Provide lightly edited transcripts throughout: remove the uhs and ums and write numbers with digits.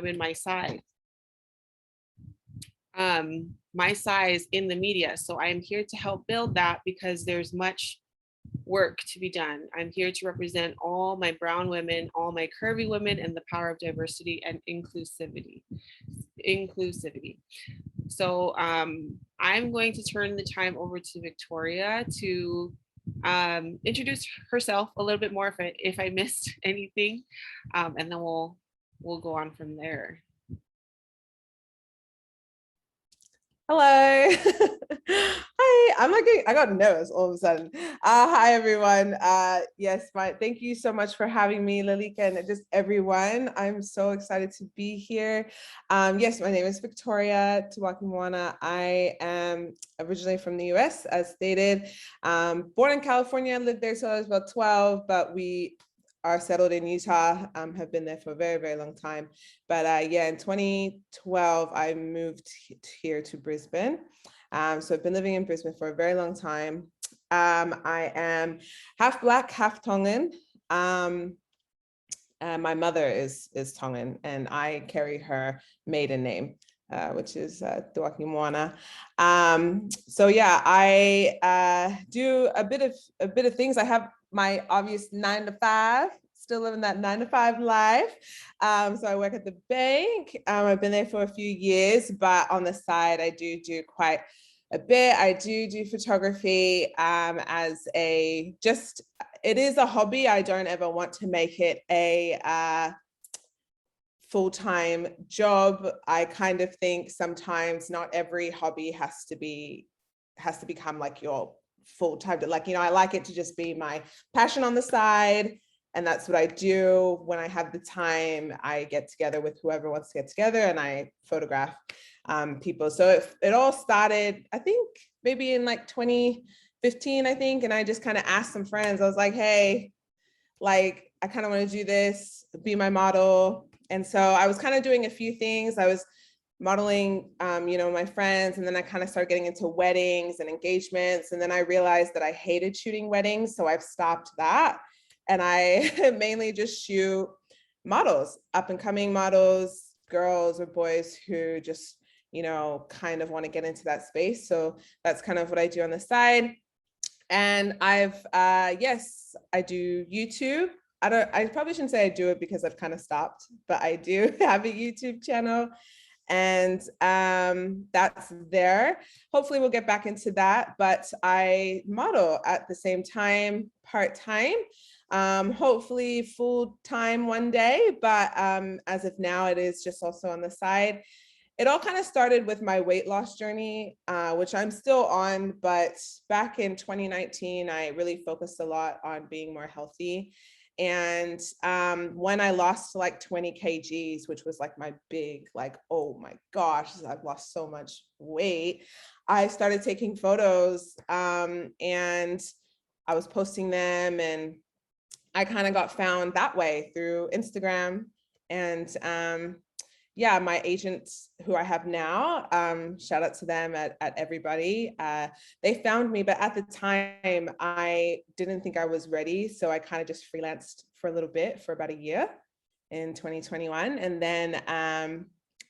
in my size in the media. So I am here to help build that because there's much work to be done. I'm here to represent all my brown women, all my curvy women, and the power of diversity and inclusivity. So I'm going to turn the time over to Victoria to introduce herself a little bit more if I missed anything, and then we'll go on from there. Hello. Hi, I got nervous all of a sudden. Hi, everyone. Yes, thank you so much for having me, Lalika, and just everyone. I'm so excited to be here. Yes, my name is Victoria Tuakimoana. I am originally from the US, as stated. Born in California, lived there till I was about 12, but we are settled in Utah, have been there for a very, very long time. But yeah, in 2012, I moved here to Brisbane. So I've been living in Brisbane for a very long time. I am half Black, half Tongan. And my mother is Tongan, and I carry her maiden name, which is Tuakimoana. So yeah, I do a bit of things. I have my obvious 9 to 5, still living that 9 to 5 life. So I work at the bank. I've been there for a few years, but on the side, I do quite a bit. I do photography as it is a hobby. I don't ever want to make it a full-time job. I kind of think sometimes not every hobby has to become like your full-time. Like, I like it to just be my passion on the side, and that's what I do. When I have the time, I get together with whoever wants to get together and I photograph people. So it all started, I think maybe in like 2015, I think, and I just kind of asked some friends. I was like, hey, like, I kind of want to do this, be my model. And so I was kind of doing a few things. I was modeling, my friends, and then I kind of started getting into weddings and engagements. And then I realized that I hated shooting weddings. So I've stopped that. And I mainly just shoot models, up and coming models, girls or boys who just, kind of want to get into that space. So that's kind of what I do on the side. And yes, I do YouTube. I probably shouldn't say I do it because I've kind of stopped, but I do have a YouTube channel, and that's there. Hopefully we'll get back into that, but I model at the same time, part-time, hopefully full-time one day, but as of now, it is just also on the side. It all kind of started with my weight loss journey, which I'm still on, but back in 2019, I really focused a lot on being more healthy. And when I lost like 20 kgs, which was like my big, like, oh my gosh, I've lost so much weight, I started taking photos and I was posting them, and I kind of got found that way through Instagram. And yeah, my agents who I have now, shout out to them at Everybody. They found me, but at the time I didn't think I was ready. So I kind of just freelanced for a little bit for about a year in 2021. And then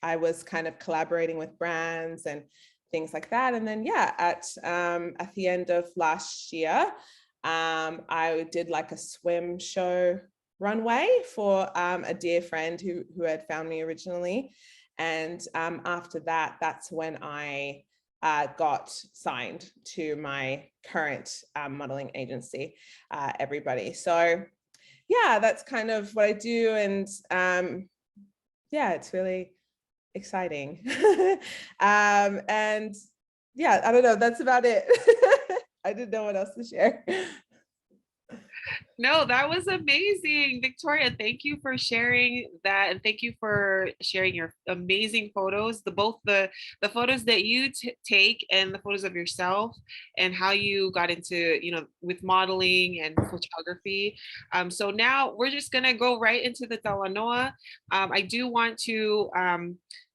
I was kind of collaborating with brands and things like that. And then, yeah, at the end of last year, I did like a swim show runway for a dear friend who had found me originally. And after that, that's when I got signed to my current modeling agency, Everybody. So yeah, that's kind of what I do. And yeah, it's really exciting. And yeah, I don't know, that's about it. I didn't know what else to share. No, that was amazing. Victoria, thank you for sharing that. And thank you for sharing your amazing photos, both the photos that you take and the photos of yourself, and how you got into, with modeling and photography. So now we're just going to go right into the Talanoa. I do want to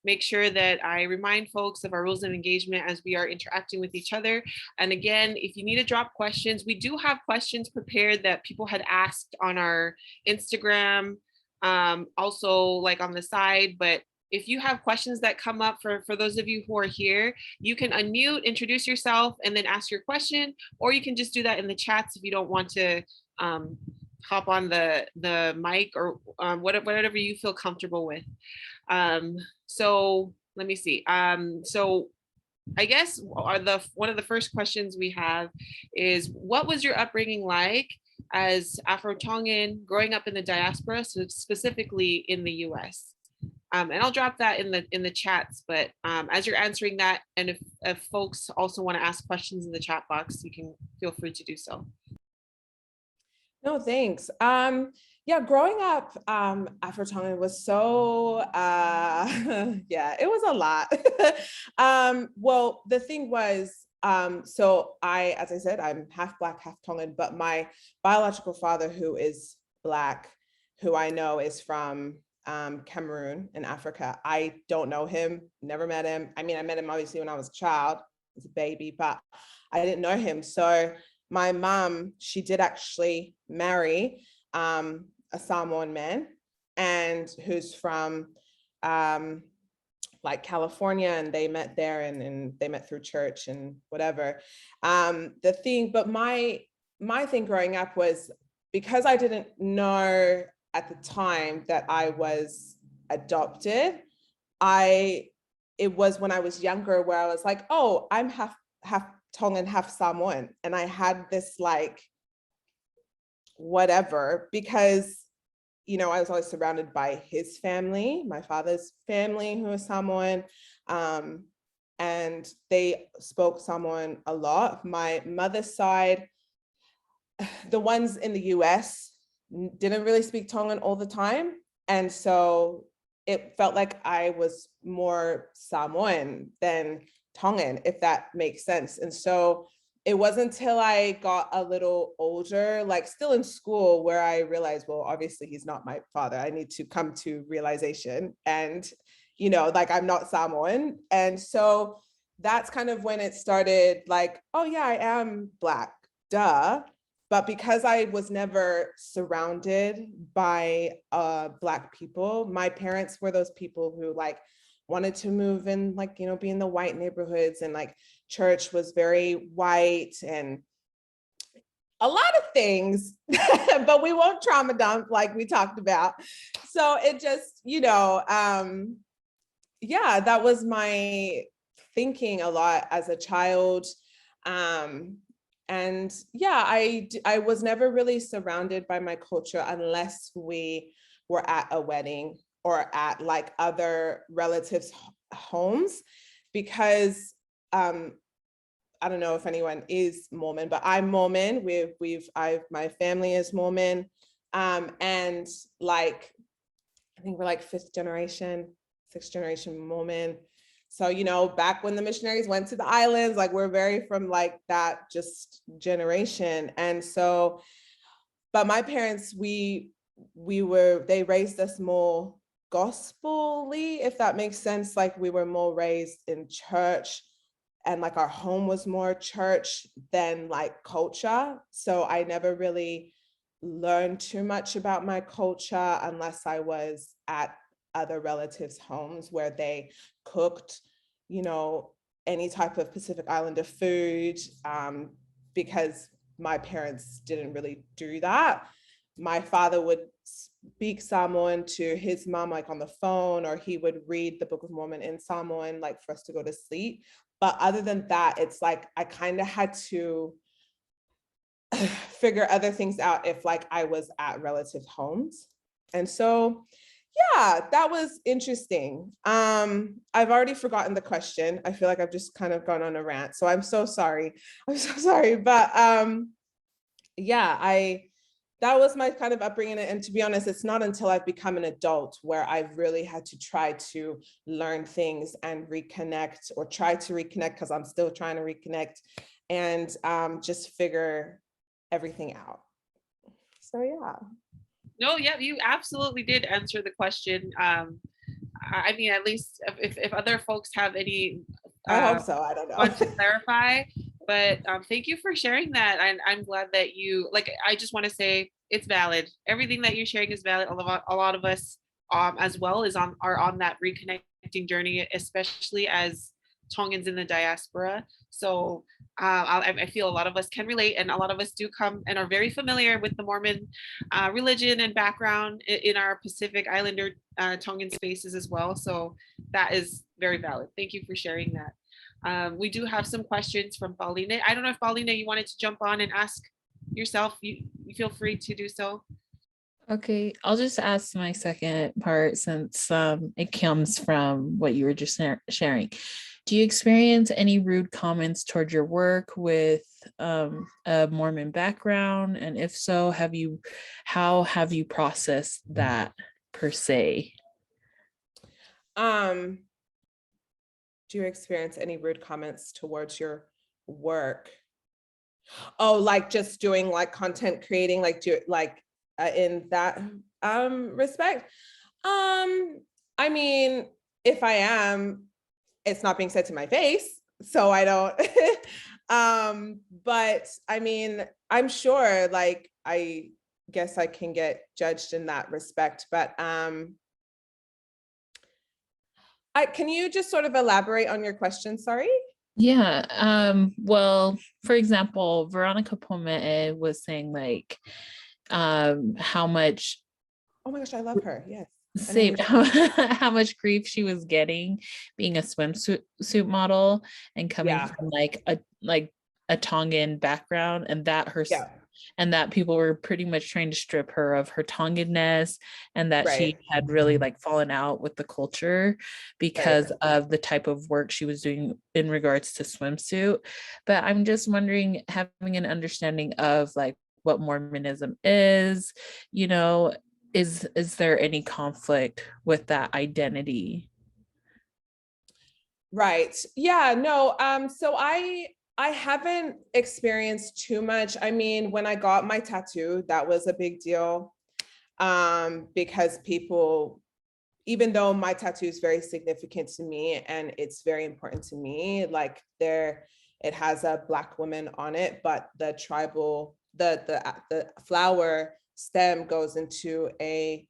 make sure that I remind folks of our rules of engagement as we are interacting with each other. And again, if you need to drop questions, we do have questions prepared that people had asked on our Instagram also like on the side. But if you have questions that come up for those of you who are here, you can unmute, introduce yourself, and then ask your question, or you can just do that in the chats if you don't want to hop on the mic, or whatever you feel comfortable with. So let me see. So I guess one of the first questions we have is, what was your upbringing like as Afro-Tongan growing up in the diaspora, so specifically in the US? And I'll drop that in the chats. But as you're answering that, and if folks also want to ask questions in the chat box, you can feel free to do so. No, thanks. Yeah, growing up, Afro-Tongan was so, yeah, it was a lot. Well, the thing was, so as I said, I'm half Black, half Tongan, but my biological father, who is Black, who I know is from Cameroon in Africa. I don't know him, never met him. I mean, I met him obviously when I was a child, as a baby, but I didn't know him. So my mom, she did actually marry a Samoan man, and who's from like California, and they met there, and they met through church and whatever. But my thing growing up was, because I didn't know at the time that I was adopted, it was when I was younger where I was like, oh, I'm half Tongan, half Samoan. And I had this like, whatever, because, you know, I was always surrounded by his family, my father's family, who was Samoan. And they spoke Samoan a lot. My mother's side, the ones in the US didn't really speak Tongan all the time. And so it felt like I was more Samoan than Tongan, if that makes sense. And so it wasn't until I got a little older, like still in school, where I realized, well, obviously he's not my father. I need to come to realization, and, you know, like I'm not Samoan. And so that's kind of when it started, like, oh yeah, I am Black, duh. But because I was never surrounded by Black people, my parents were those people who like wanted to move in, like, you know, be in the white neighborhoods, and like church was very white and a lot of things, but we won't trauma dump like we talked about. So it just, you know, yeah, that was my thinking a lot as a child. And yeah, I was never really surrounded by my culture unless we were at a wedding or at like other relatives' homes, because I don't know if anyone is Mormon, but I'm Mormon. My family is Mormon, and like I think we're like sixth generation Mormon. So, you know, back when the missionaries went to the islands, like we're very from like that just generation. And so, but my parents, they raised us more gospel-y, if that makes sense. Like we were more raised in church, and like our home was more church than like culture. So I never really learned too much about my culture unless I was at other relatives' homes where they cooked, you know, any type of Pacific Islander food, because my parents didn't really do that. My father would speak Samoan to his mom, like on the phone, or he would read the Book of Mormon in Samoan, like for us to go to sleep. But other than that, it's like I kind of had to figure other things out if like I was at relative homes. And so yeah, that was interesting. I've already forgotten the question. I feel like I've just kind of gone on a rant, so I'm so sorry. I'm so sorry. But yeah, that was my kind of upbringing. And to be honest, it's not until I've become an adult where I've really had to try to learn things and reconnect, or try to reconnect, because I'm still trying to reconnect, and just figure everything out. So yeah. No, yeah, you absolutely did answer the question. I mean, at least if other folks have any I hope so. I don't know. want to clarify, but thank you for sharing that. I'm glad that you, like, I just want to say, it's valid. Everything that you're sharing is valid. A lot of us as well are on that reconnecting journey, especially as Tongans in the diaspora. So I feel a lot of us can relate, and a lot of us do come and are very familiar with the Mormon religion and background in our Pacific Islander Tongan spaces as well. So that is very valid. Thank you for sharing that. We do have some questions from Paulina. I don't know if Paulina, you wanted to jump on and ask yourself. You feel free to do so. Okay, I'll just ask my second part since it comes from what you were just sharing. Do you experience any rude comments toward your work with a Mormon background? And if so, how have you processed that per se? Do you experience any rude comments towards your work? Oh, like just doing like content creating, like in that respect? I mean, if I am, it's not being said to my face, so I don't. But I mean, I'm sure, like, I guess I can get judged in that respect, but can you just sort of elaborate on your question? Sorry. Yeah. Well, for example, Veronica Pomee was saying like how much. Oh my gosh, I love her. Yes. Same how much grief she was getting being a swimsuit model and coming from like a Tongan background, and that people were pretty much trying to strip her of her Tonganness, and that she had really like fallen out with the culture because of the type of work she was doing in regards to swimsuit. But I'm just wondering, having an understanding of like what Mormonism is, is there any conflict with that identity? Right. Yeah, no. So I haven't experienced too much. I mean, when I got my tattoo, that was a big deal. Because people, even though my tattoo is very significant to me and it's very important to me, like it has a Black woman on it, but the tribal, the flower stem goes into a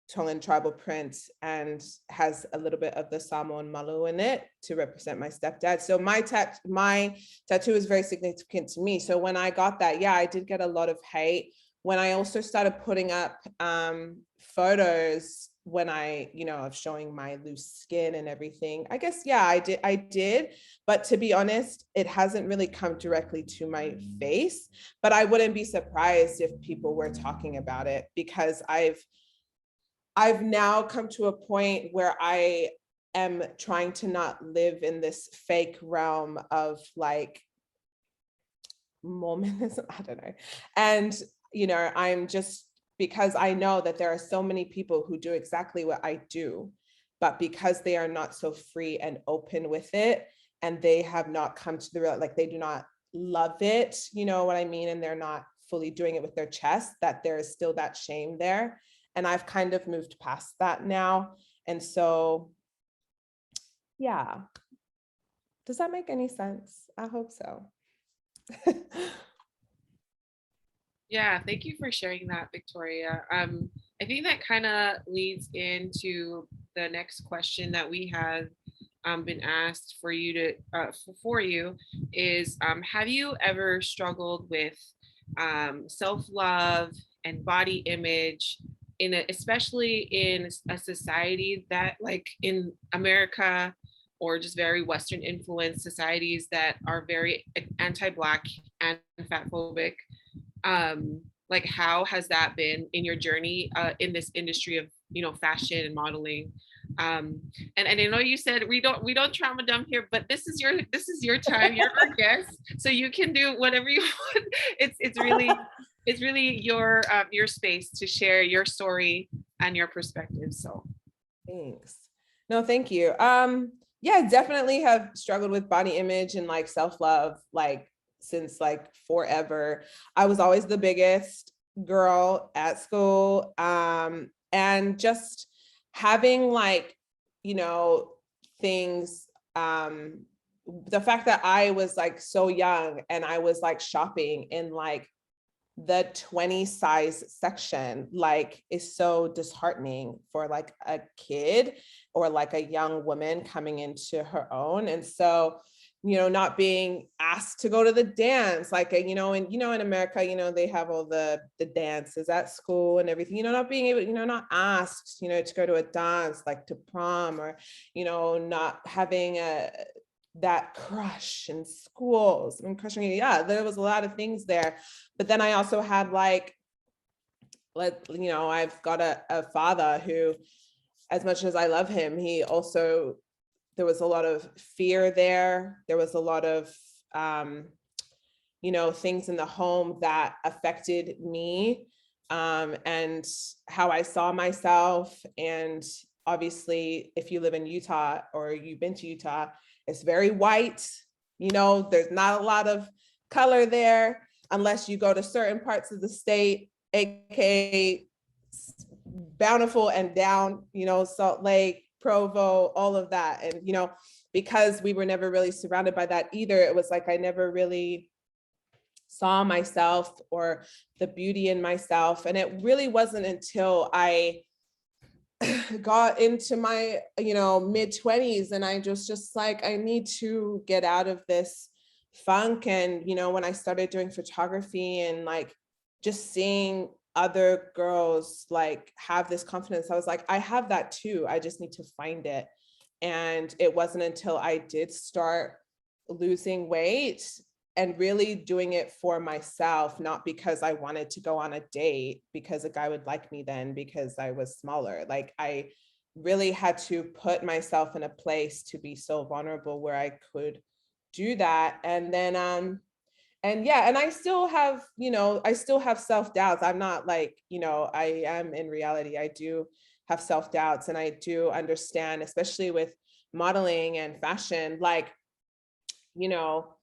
Tongan tribal print and has a little bit of the Samoan malu in it to represent my stepdad. So my tattoo is very significant to me. So when I got that, yeah, I did get a lot of hate. When I also started putting up photos when of showing my loose skin and everything, I guess, yeah, I did. But to be honest, it hasn't really come directly to my face, but I wouldn't be surprised if people were talking about it, because I've now come to a point where I am trying to not live in this fake realm of like Mormonism, I don't know. And, I'm just, because I know that there are so many people who do exactly what I do, but because they are not so free and open with it, and they have not come to the real, like they do not love it, you know what I mean? And they're not fully doing it with their chest, that there is still that shame there. And I've kind of moved past that now. And so, yeah. Does that make any sense? I hope so. Yeah, thank you for sharing that, Victoria. I think that kind of leads into the next question that we have been asked for you is, have you ever struggled with self-love and body image especially in a society that, like in America, or just very Western influenced societies that are very anti-Black and fat phobic? Like, how has that been in your journey in this industry of fashion and modeling? And I know you said we don't trauma dump here, but this is your time. You're our guest, so you can do whatever you want. It's really your space to share your story and your perspective. So thanks. No, thank you. Yeah, definitely have struggled with body image and like self-love, like since like forever. I was always the biggest girl at school. And just having like, things, the fact that I was like so young and I was like shopping in like the 20 size section like is so disheartening for like a kid or like a young woman coming into her own. And so, you know, not being asked to go to the dance, like, you know, and, you know, in America, you know, they have all the dances at school and everything, you know, not being able, you know, not asked, you know, to go to a dance, like to prom, or, you know, not having that crush in schools. I mean, crushing, yeah, there was a lot of things there. But then I also had like, you know, I've got a father who, as much as I love him, he also, there was a lot of fear there. There was a lot of, you know, things in the home that affected me, and how I saw myself. And obviously, if you live in Utah or you've been to Utah, it's very white. You know, there's not a lot of color there unless you go to certain parts of the state, aka Bountiful and down, you know, Salt Lake, Provo, all of that. And, you know, because we were never really surrounded by that either, it was like I never really saw myself or the beauty in myself. And it really wasn't until I got into my, you know, mid-20s and I just like, I need to get out of this funk. And, you know, when I started doing photography and like just seeing other girls like have this confidence, I was like, I have that too. I just need to find it. And it wasn't until I did start losing weight and really doing it for myself, not because I wanted to go on a date because a guy would like me then because I was smaller. Like I really had to put myself in a place to be so vulnerable where I could do that. And then, and yeah, and I still have, you know, I still have self-doubts. I'm not like, you know, I am in reality, I do have self-doubts, and I do understand, especially with modeling and fashion, like, you know,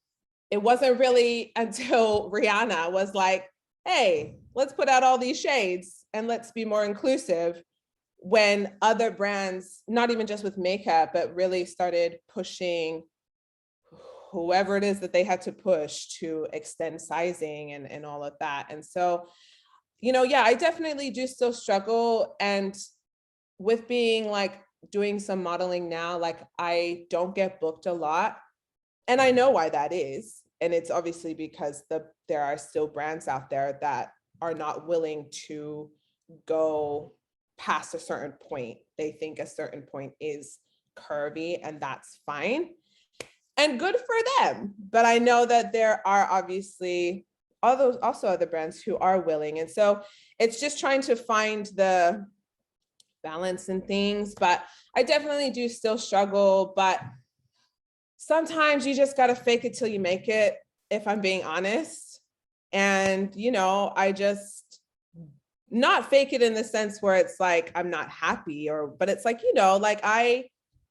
it wasn't really until Rihanna was like, hey, let's put out all these shades and let's be more inclusive, when other brands, not even just with makeup, but really started pushing whoever it is that they had to push to extend sizing and all of that. And so, you know, yeah, I definitely do still struggle. And with being like doing some modeling now, like I don't get booked a lot. And I know why that is. And it's obviously because there are still brands out there that are not willing to go past a certain point. They think a certain point is curvy, and that's fine and good for them. But I know that there are obviously also other brands who are willing. And so it's just trying to find the balance in things. But I definitely do still struggle, but sometimes you just got to fake it till you make it, if I'm being honest. And, you know, I just not fake it in the sense where it's like, I'm not happy, but it's like, you know, like I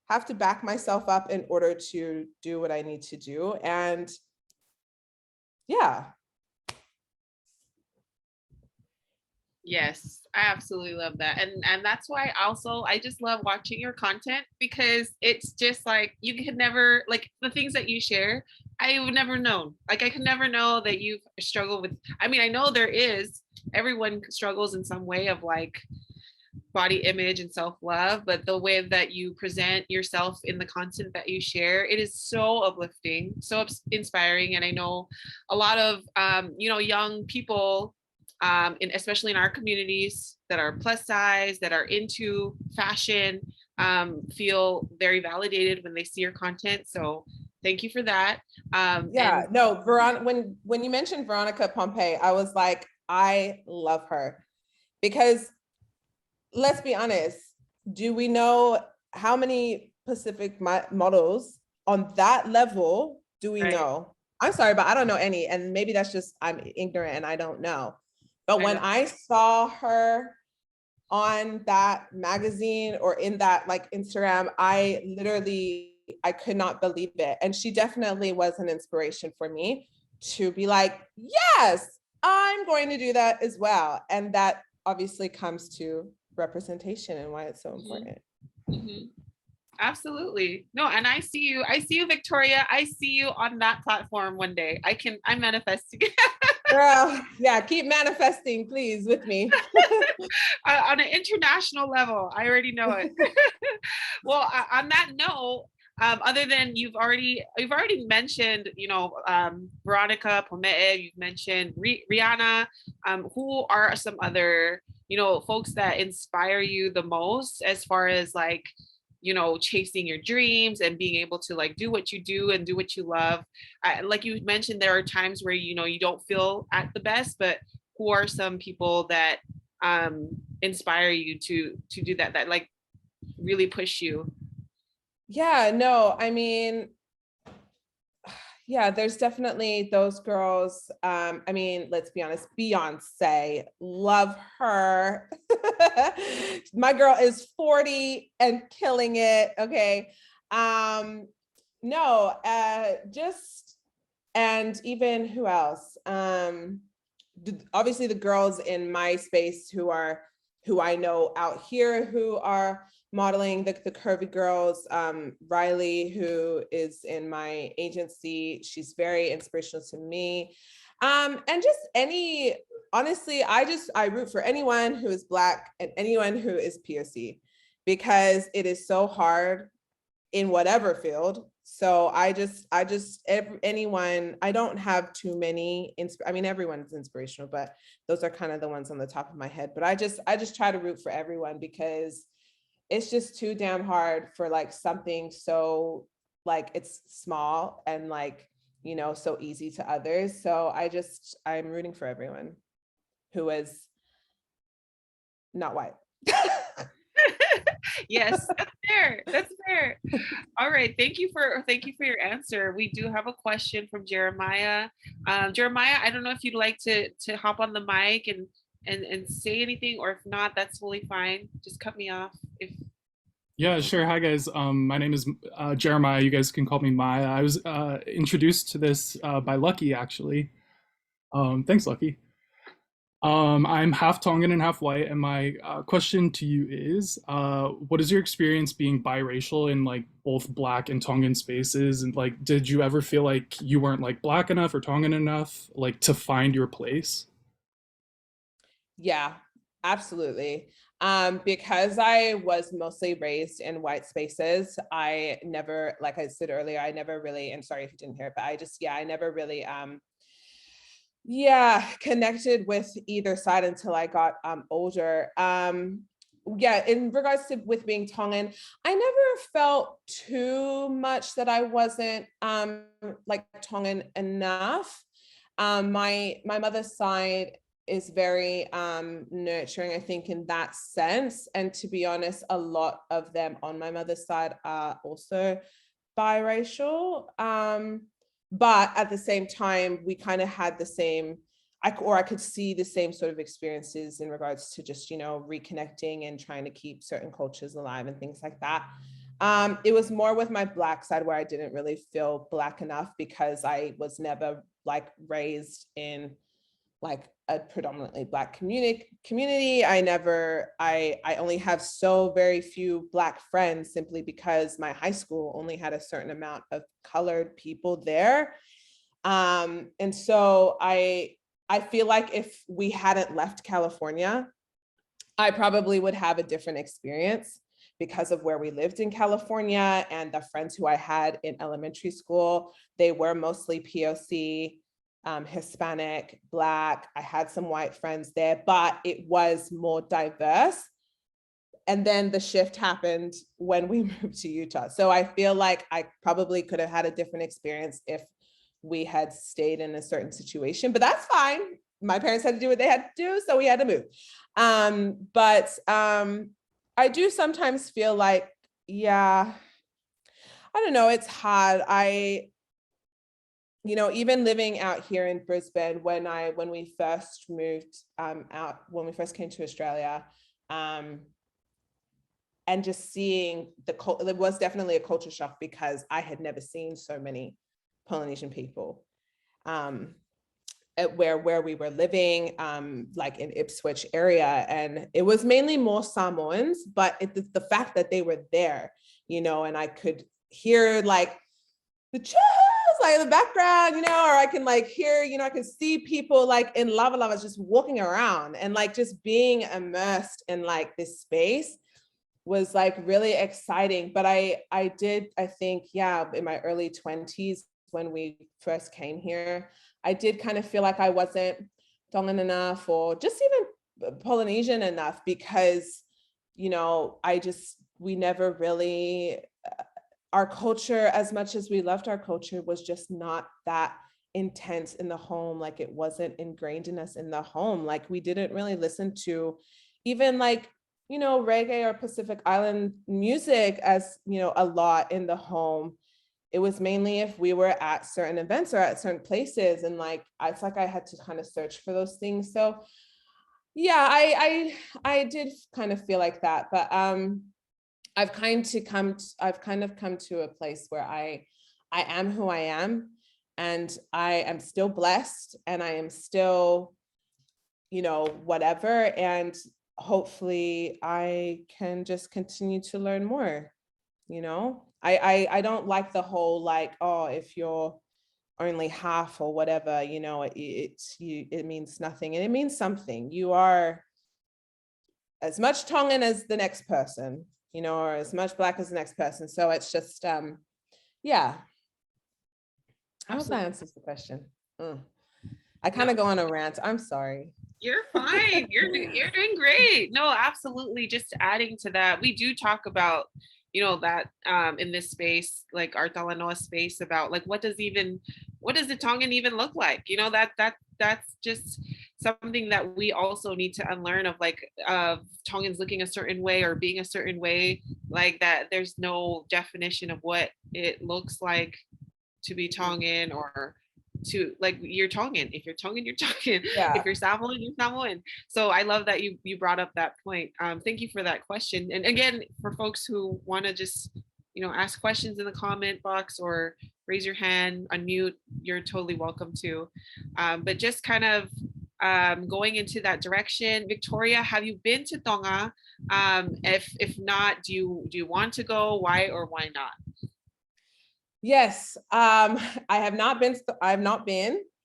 have to back myself up in order to do what I need to do. And yeah. Yes, I absolutely love that. And that's why also I just love watching your content, because it's just like you could never, like the things that you share, I would never know. Like I could never know that you've struggled with, I mean, I know there is, everyone struggles in some way of like body image and self-love, but the way that you present yourself in the content that you share, it is so uplifting, so inspiring. And I know a lot of you know, young people, especially in our communities that are plus size, that are into fashion, feel very validated when they see your content. So thank you for that. Yeah, no, when you mentioned Veronica Pompey, I was like, I love her, because let's be honest, do we know how many Pacific models on that level do we know? I'm sorry, but I don't know any. And maybe that's just, I'm ignorant and I don't know. But when I saw her on that magazine or in that like Instagram, I could not believe it. And she definitely was an inspiration for me to be like, yes, I'm going to do that as well. And that obviously comes to representation and why it's so important. Mm-hmm. Absolutely. No, and I see you, Victoria. I see you on that platform one day. I'm manifesting. Girl, yeah, keep manifesting, please, with me. On an international level. I already know it. Well, on that note, other than you've already mentioned, Veronica Pomee, you've mentioned Rihanna. Who are some other, folks that inspire you the most as far as like, chasing your dreams and being able to like do what you do and do what you love? Like you mentioned, there are times where you don't feel at the best, but who are some people that inspire you to do that like really push you? Yeah, no, I mean, yeah, there's definitely those girls. I mean, let's be honest, Beyonce, love her. My girl is 40 and killing it. Okay. No, just, and even who else? Obviously the girls in my space who I know out here who are modeling, the curvy girls. Riley, who is in my agency, she's very inspirational to me. And just honestly, I root for anyone who is Black and anyone who is POC, because it is so hard in whatever field. So anyone, I don't have too many, I mean, everyone's inspirational, but those are kind of the ones on the top of my head. But I just try to root for everyone, because it's just too damn hard for like something so like it's small and like, so easy to others. So I'm rooting for everyone who is not white. Yes, that's fair. That's fair. All right. Thank you for your answer. We do have a question from Jeremiah. Jeremiah, I don't know if you'd like to hop on the mic and say anything, or if not, that's totally fine. Just cut me off if. Yeah, sure. Hi, guys. My name is Jeremiah. You guys can call me Maya. I was introduced to this by Lucky, actually. Thanks, Lucky. I'm half Tongan and half white, and my question to you is, what is your experience being biracial in like both Black and Tongan spaces? And like, did you ever feel like you weren't like Black enough or Tongan enough, like to find your place? Yeah, absolutely. Because I was mostly raised in white spaces, I never, like I said earlier, I never really, and sorry if you didn't hear it, but I never really, connected with either side until I got older. In regards to with being Tongan, I never felt too much that I wasn't like Tongan enough. My mother's side is very nurturing, I think, in that sense. And to be honest, a lot of them on my mother's side are also biracial. But at the same time, we kind of had the same, I could see the same sort of experiences in regards to just, reconnecting and trying to keep certain cultures alive and things like that. It was more with my Black side where I didn't really feel Black enough, because I was never like raised in like a predominantly Black community. I only have so very few Black friends, simply because my high school only had a certain amount of colored people there. And so I feel like if we hadn't left California, I probably would have a different experience, because of where we lived in California, and the friends who I had in elementary school, they were mostly POC, Hispanic, Black. I had some white friends there, but it was more diverse. And then the shift happened when we moved to Utah. So I feel like I probably could have had a different experience if we had stayed in a certain situation, but that's fine. My parents had to do what they had to do, so we had to move. But I do sometimes feel like, I don't know, it's hard. Even living out here in Brisbane, when we first moved out, when we first came to Australia, and just seeing it was definitely a culture shock, because I had never seen so many Polynesian people at where we were living, like in Ipswich area. And it was mainly more Samoans, but the fact that they were there, and I could hear like the like in the background, you know, or I can like hear, you know, I can see people like in lava lava just walking around, and like just being immersed in like this space was like really exciting. But I think, yeah, in my early 20s when we first came here, I did kind of feel like I wasn't Tongan enough, or just even Polynesian enough, because, you know, we never really, our culture, as much as we loved our culture, was just not that intense in the home. Like it wasn't ingrained in us in the home. Like we didn't really listen to even like, you know, reggae or Pacific Island music as, you know, a lot in the home. It was mainly if we were at certain events or at certain places, and like it's like I had to kind of search for those things. So yeah, I did kind of feel like that, but I've kind of come to a place where I am who I am, and I am still blessed, and I am still, you know, whatever, and hopefully I can just continue to learn more. You know, I don't like the whole like, oh, if you're only half or whatever, you know, it means nothing, and it means something. You are as much Tongan as the next person, you know, or as much Black as the next person. So it's just, yeah. I hope that answers the question. I kind of go on a rant. I'm sorry. You're fine. You're doing great. No, absolutely. Just adding to that, we do talk about, you know, that in this space, like our Talanoa space, about like what does the Tongan even look like? You know, that's just something that we also need to unlearn, of like Tongans looking a certain way or being a certain way, like that there's no definition of what it looks like to be Tongan, or to like, you're Tongan. If you're Tongan, you're Tongan. Yeah. If you're Samoan, you're Samoan. So I love that you brought up that point. Thank you for that question. And again, for folks who want to just, you know, ask questions in the comment box or raise your hand, unmute, you're totally welcome to. But just kind of going into that direction, Victoria, have you been to Tonga? If not, do you want to go? Why or why not? Yes, I have not been.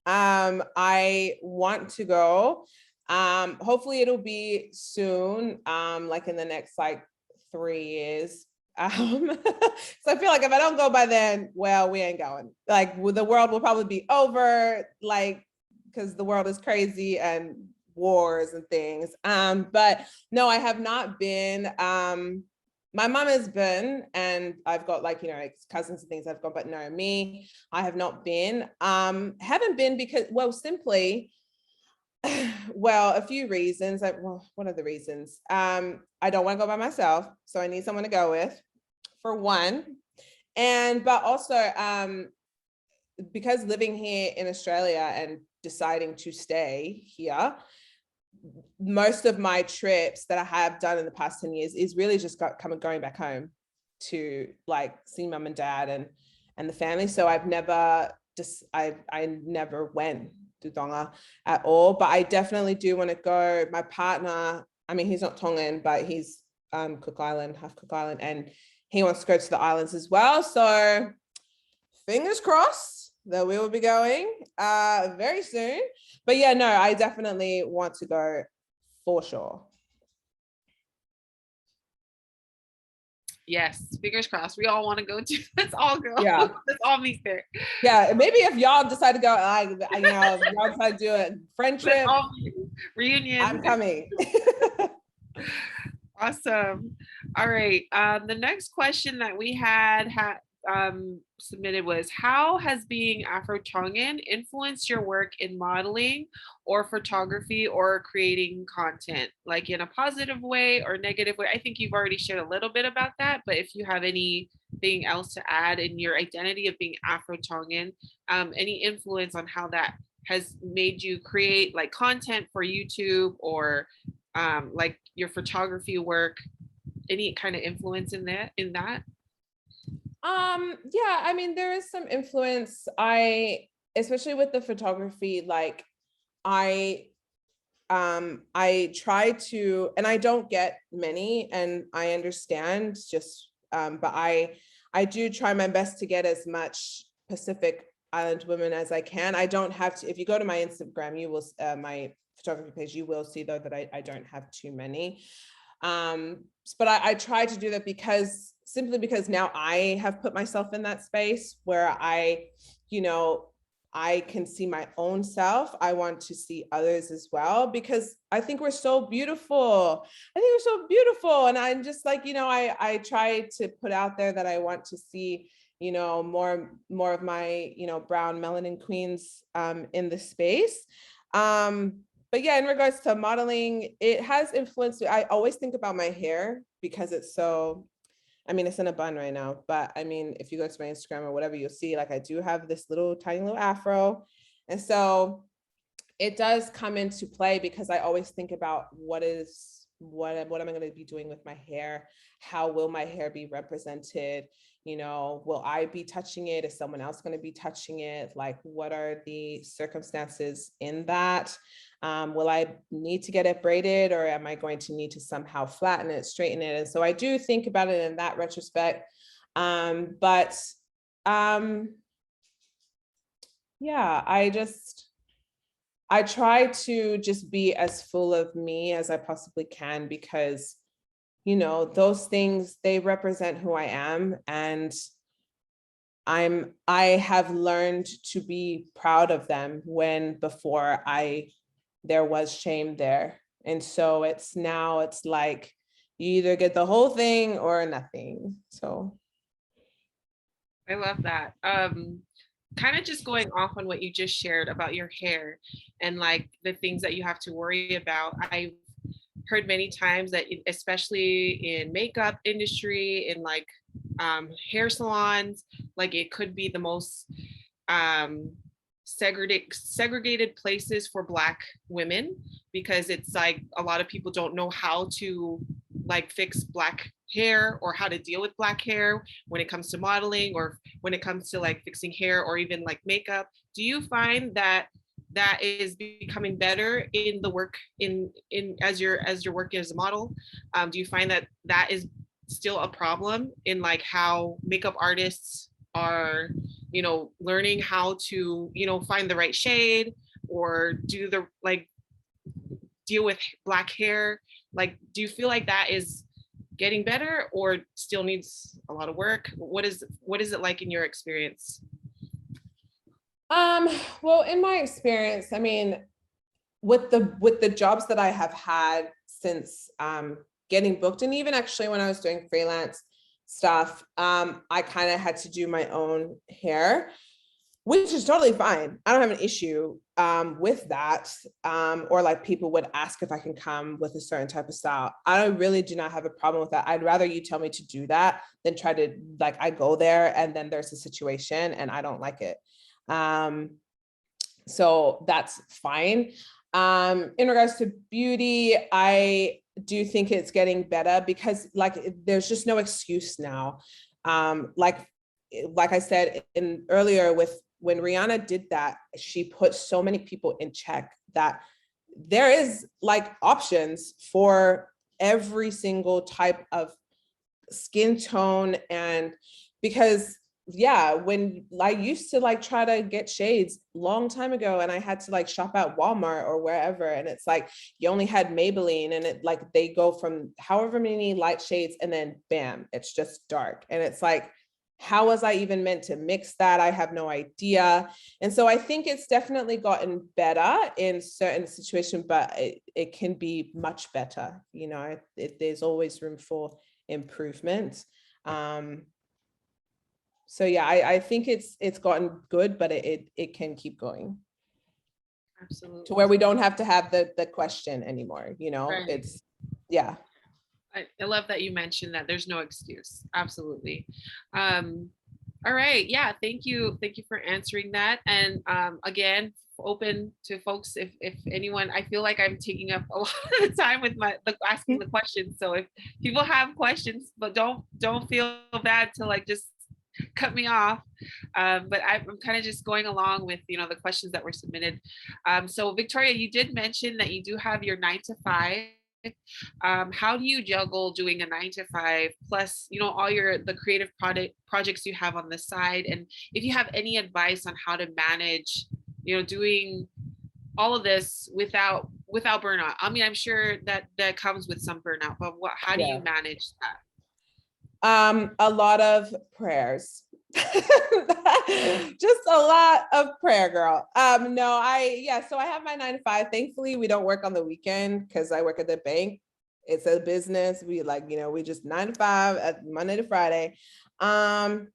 I want to go. Hopefully it'll be soon, like in the next like 3 years. So I feel like if I don't go by then, well, we ain't going. Like the world will probably be over, like, because the world is crazy and wars and things. But no, I have not been. My mom has been, and I've got like, you know, cousins and things I've gone, but no, me, I have not been. Haven't been because, well, simply, well, a few reasons. Well, one of the reasons, I don't want to go by myself, so I need someone to go with, for one. But also, because living here in Australia and deciding to stay here, most of my trips that I have done in the past 10 years is really just going back home to like see mum and dad and the family. So I've never I never went to Tonga at all, but I definitely do want to go. My partner, I mean, he's not Tongan, but he's Cook Island, half Cook Island, and he wants to go to the islands as well. So fingers crossed that we will be going very soon. But yeah, no, I definitely want to go for sure. Yes, fingers crossed. We all want to go to. Let's all go. Yeah. Let's all meet there. Yeah, maybe if y'all decide to go, you know, if y'all decide to do a friend trip, reunion. I'm coming. Awesome. All right. The next question that we had submitted was, how has being Afro-Tongan influenced your work in modeling or photography or creating content, like in a positive way or negative way? I think you've already shared a little bit about that, but if you have anything else to add in your identity of being Afro-Tongan, any influence on how that has made you create like content for YouTube or like your photography work, any kind of influence in that? Yeah, I mean, there is some influence. Especially with the photography, like I try to, and I don't get many, and I understand just, but I do try my best to get as much Pacific island women as I can. I don't have to, if you go to my Instagram, you will, my photography page, you will see though that I don't have too many. But I try to do that simply because now I have put myself in that space where I can see my own self. I want to see others as well, because I think we're so beautiful. And I'm just like, I try to put out there that I want to see, more of my, brown melanin queens in the space. But yeah, in regards to modeling, it has influenced. I always think about my hair because it's so, it's in a bun right now, but if you go to my Instagram or whatever, you'll see like I do have this tiny little afro. And so it does come into play because I always think about what am I going to be doing with my hair? How will my hair be represented? Will I be touching it? Is someone else going to be touching it? Like, what are the circumstances in that? Will I need to get it braided, or am I going to need to somehow flatten it, straighten it? And so I do think about it in that retrospect. Yeah, I try to just be as full of me as I possibly can, because those things, they represent who I am, and I have learned to be proud of them when before there was shame there. And so it's like you either get the whole thing or nothing. So I love that. Kind of just going off on what you just shared about your hair and like the things that you have to worry about. I've heard many times that especially in makeup industry, in like hair salons, like it could be the most segregated places for Black women, because it's like a lot of people don't know how to like fix Black hair or how to deal with Black hair when it comes to modeling or when it comes to like fixing hair or even like makeup. Do you find that is becoming better in the work in as you're working as a model? Do you find that is still a problem in like how makeup artists are, learning how to, find the right shade or do the like deal with Black hair? Like, do you feel like that is getting better or still needs a lot of work? What is it like in your experience? Well, in my experience, with the jobs that I have had since getting booked, and even actually when I was doing freelance stuff, I kind of had to do my own hair, which is totally fine. I don't have an issue with that. Or like people would ask if I can come with a certain type of style. I really do not have a problem with that. I'd rather you tell me to do that than try to, like, I go there and then there's a situation and I don't like it. So that's fine. In regards to beauty, I do think it's getting better because like there's just no excuse now. Like I said earlier, when Rihanna did that, she put so many people in check that there is like options for every single type of skin tone. And because when I used to like try to get shades long time ago and I had to like shop at Walmart or wherever, and it's like you only had Maybelline and it like they go from however many light shades and then bam, it's just dark. And it's like, how was I even meant to mix that? I have no idea. And so I think it's definitely gotten better in certain situations, but it can be much better. There's always room for improvement. So yeah, I think it's gotten good, but it can keep going. Absolutely. To where we don't have to have the question anymore, Right. It's, yeah. I love that you mentioned that there's no excuse. Absolutely. All right. Yeah. Thank you. Thank you for answering that. And again, open to folks if anyone, I feel like I'm taking up a lot of the time with asking the questions. So if people have questions, but don't feel bad to like just cut me off. But I'm kind of just going along with, the questions that were submitted. So Victoria, you did mention that you do have your 9 to 5. How do you juggle doing a 9 to 5 plus, all the creative projects you have on the side? And if you have any advice on how to manage, doing all of this without burnout. I mean, I'm sure that comes with some burnout, but how do you manage that? A lot of prayers. Just a lot of prayer, girl. So I have my 9 to 5. Thankfully, we don't work on the weekend because I work at the bank. It's a business. We just 9 to 5 at Monday to Friday. In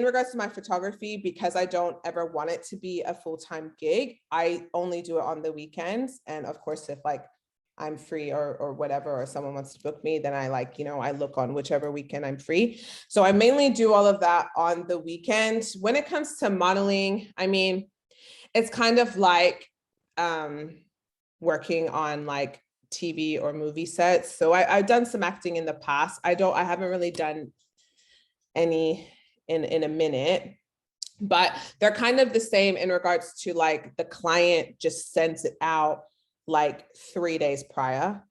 regards to my photography, because I don't ever want it to be a full-time gig, I only do it on the weekends. And of course, if I'm free or whatever, or someone wants to book me, then I look on whichever weekend I'm free. So I mainly do all of that on the weekend. When it comes to modeling, I mean, it's kind of like working on TV or movie sets. So I've done some acting in the past. I haven't really done any in a minute, but they're kind of the same in regards to the client just sends it out 3 days prior.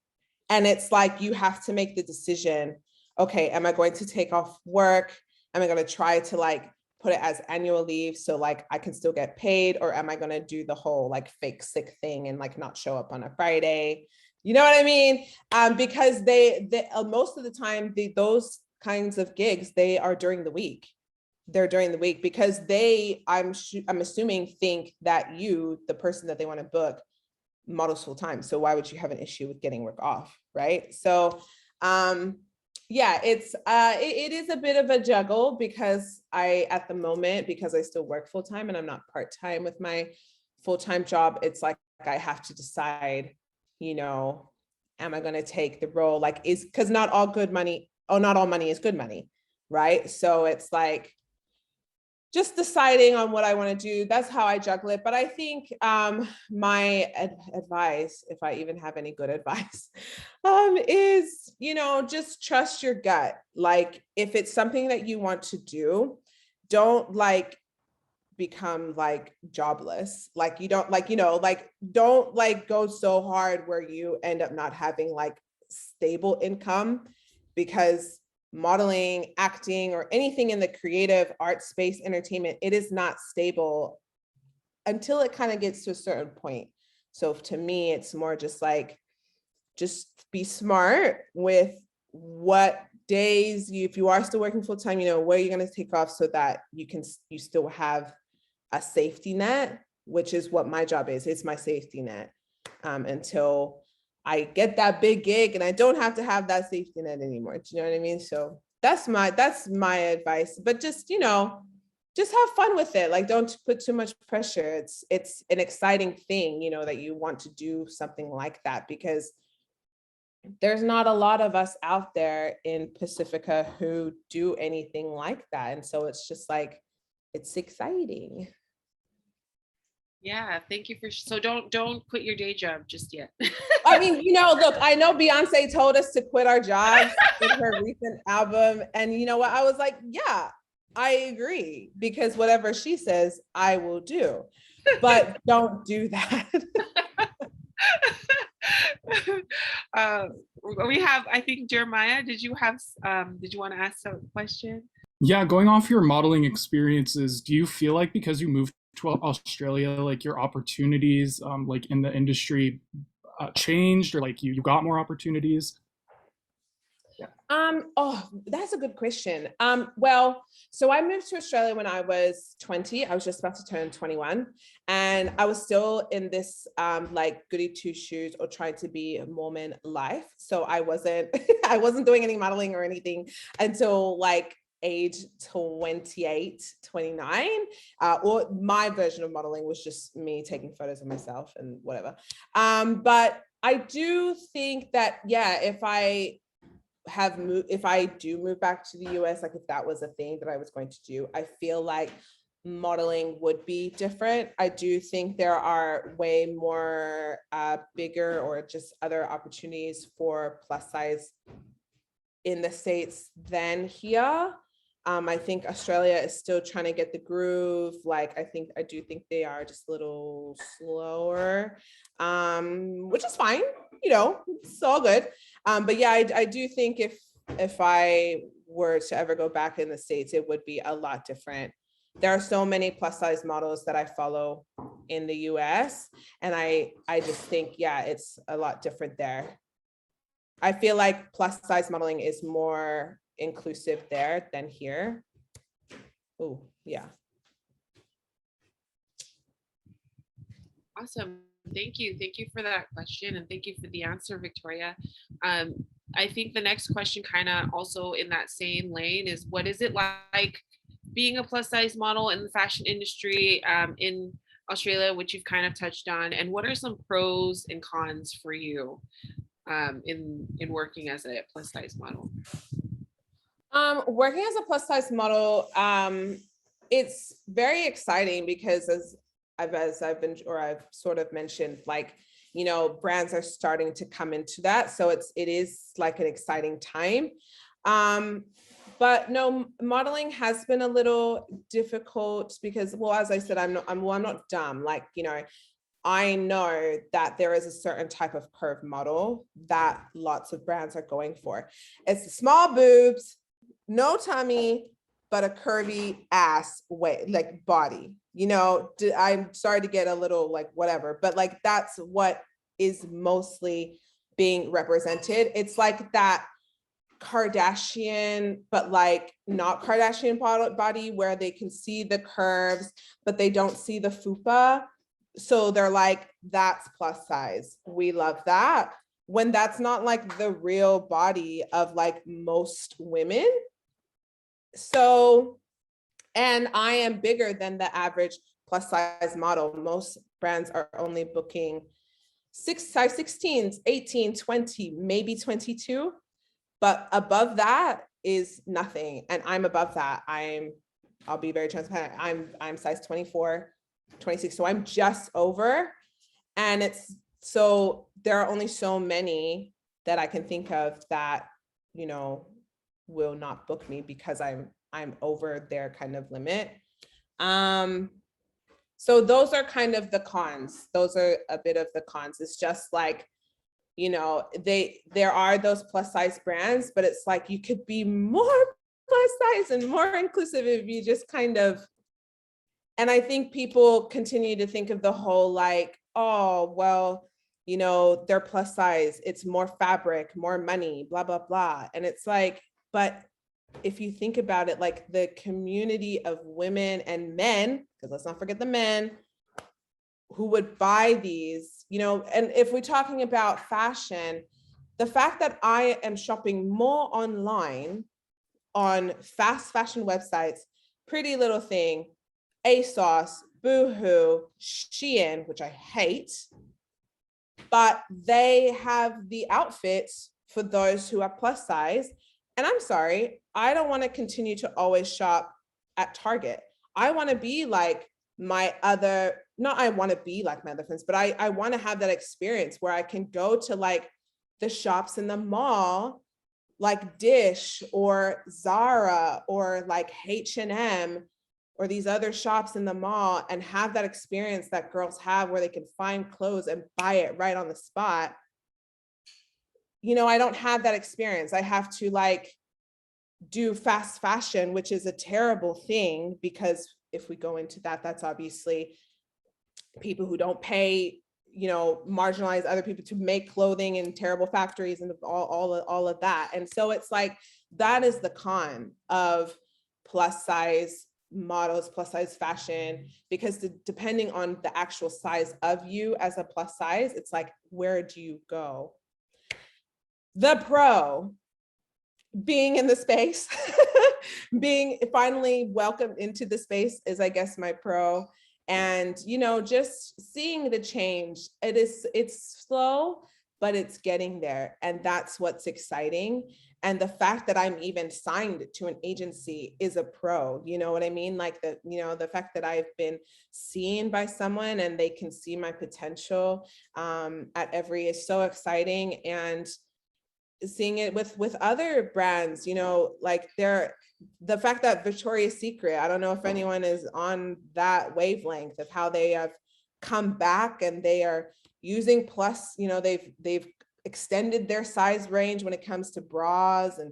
And it's you have to make the decision, okay, am I going to take off work? Am I going to try to put it as annual leave so I can still get paid? Or am I going to do the whole fake sick thing and not show up on a Friday? You know what I mean? Because they most of the time, those kinds of gigs, they are during the week. They're during the week because I'm assuming, think that you, the person that they want to book, models full time. So why would you have an issue with getting work off, right? So it is a bit of a juggle because at the moment, because I still work full time and I'm not part-time with my full-time job, it's I have to decide, am I going to take the role? Because not all money is good money, right? So it's just deciding on what I want to do. That's how I juggle it. But I think my advice, if I even have any good advice, is, just trust your gut. If it's something that you want to do, don't become jobless. You don't don't go so hard where you end up not having stable income, because modeling, acting, or anything in the creative art space, entertainment, it is not stable until it kind of gets to a certain point. So to me, it's more just just be smart with what days if you are still working full time, where you're going to take off so that you still have a safety net, which is what my job is. It's my safety net until I get that big gig and I don't have to have that safety net anymore. Do you know what I mean? So that's my advice. But just have fun with it. Don't put too much pressure. It's an exciting thing, that you want to do something like that, because there's not a lot of us out there in Pacifica who do anything like that. And so it's just it's exciting. Yeah, thank you so don't quit your day job just yet. I mean, look, I know Beyonce told us to quit our jobs in her recent album. And you know what? I was yeah, I agree, because whatever she says, I will do. But don't do that. We have, I think, Jeremiah, did you want to ask a question? Yeah, going off your modeling experiences, do you feel because you moved to Australia, your opportunities in the industry changed, or you got more opportunities? Oh, that's a good question. Well, so I moved to Australia when I was 20. I was just about to turn 21, and I was still in this goody two shoes or trying to be a Mormon life. So I wasn't I wasn't doing any modeling or anything until age 28, 29, or my version of modeling was just me taking photos of myself and whatever. But I do think that, yeah, if I do move back to the US, if that was a thing that I was going to do, I feel modeling would be different. I do think there are way more bigger or just other opportunities for plus size in the States than here. I think Australia is still trying to get the groove. Like, I do think they are just a little slower, which is fine, you know, it's all good. But yeah, I do think if I were to ever go back in the States, it would be a lot different. There are so many plus size models that I follow in the US, and I just think, yeah, it's a lot different there. I feel like plus size modeling is more inclusive there than here. Oh, yeah. Awesome. Thank you. Thank you for that question, and thank you for the answer, Victoria. I think the next question, kind of also in that same lane, is what is it like being a plus size model in the fashion industry in Australia, which you've kind of touched on, and what are some pros and cons for you in working as a plus size model? Working as a plus size model, it's very exciting because as I've sort of mentioned, like, you know, brands are starting to come into that. So it is like an exciting time. But no, modeling has been a little difficult because, well, as I said, I'm not dumb. Like, you know, I know that there is a certain type of curve model that lots of brands are going for. It's the small boobs, no tummy, but a curvy ass like body. You know, I'm sorry to get a little like whatever, but like that's what is mostly being represented. It's like that Kardashian, but like not Kardashian body where they can see the curves, but they don't see the fupa. So they're like, that's plus size. We love that. When that's not like the real body of like most women. So, and I am bigger than the average plus size model. Most brands are only booking size 16s, 18, 20, maybe 22. But above that is nothing. And I'm above that. I'll be very transparent. I'm size 24, 26. So I'm just over. And so there are only so many that I can think of that, you know, will not book me because I'm over their kind of limit. So those are kind of the cons. Those are a bit of the cons. It's just like, you know, there are those plus size brands, but it's like you could be more plus size and more inclusive if you just kind of, and I think people continue to think of the whole like, oh, well, you know, they're plus size, it's more fabric, more money, blah, blah, blah. And it's like, but if you think about it, like the community of women and men, because let's not forget the men who would buy these, you know, and if we're talking about fashion, the fact that I am shopping more online on fast fashion websites, Pretty Little Thing, ASOS, Boohoo, Shein, which I hate, but they have the outfits for those who are plus size. And I'm sorry, I don't want to continue to always shop at Target. I want to be like my other, not I want to be like my other friends, but I want to have that experience where I can go to like the shops in the mall, like Dish or Zara or like H&M or these other shops in the mall and have that experience that girls have where they can find clothes and buy it right on the spot. You know, I don't have that experience. I have to like do fast fashion, which is a terrible thing because if we go into that, that's obviously people who don't pay, you know, marginalize other people to make clothing in terrible factories and all of that. And so it's like, that is the con of plus size models, plus size fashion, because depending on the actual size of you as a plus size, it's like, where do you go? The pro, being in the space, being finally welcomed into the space is, I guess, my pro. And, you know, just seeing the change, it's slow, but it's getting there. And that's what's exciting. And the fact that I'm even signed to an agency is a pro, you know what I mean? Like the fact that I've been seen by someone and they can see my potential at Every is so exciting. And seeing it with other brands, you know, like the fact that Victoria's Secret, I don't know if anyone is on that wavelength of how they have come back and they are using plus, you know, they've extended their size range when it comes to bras and,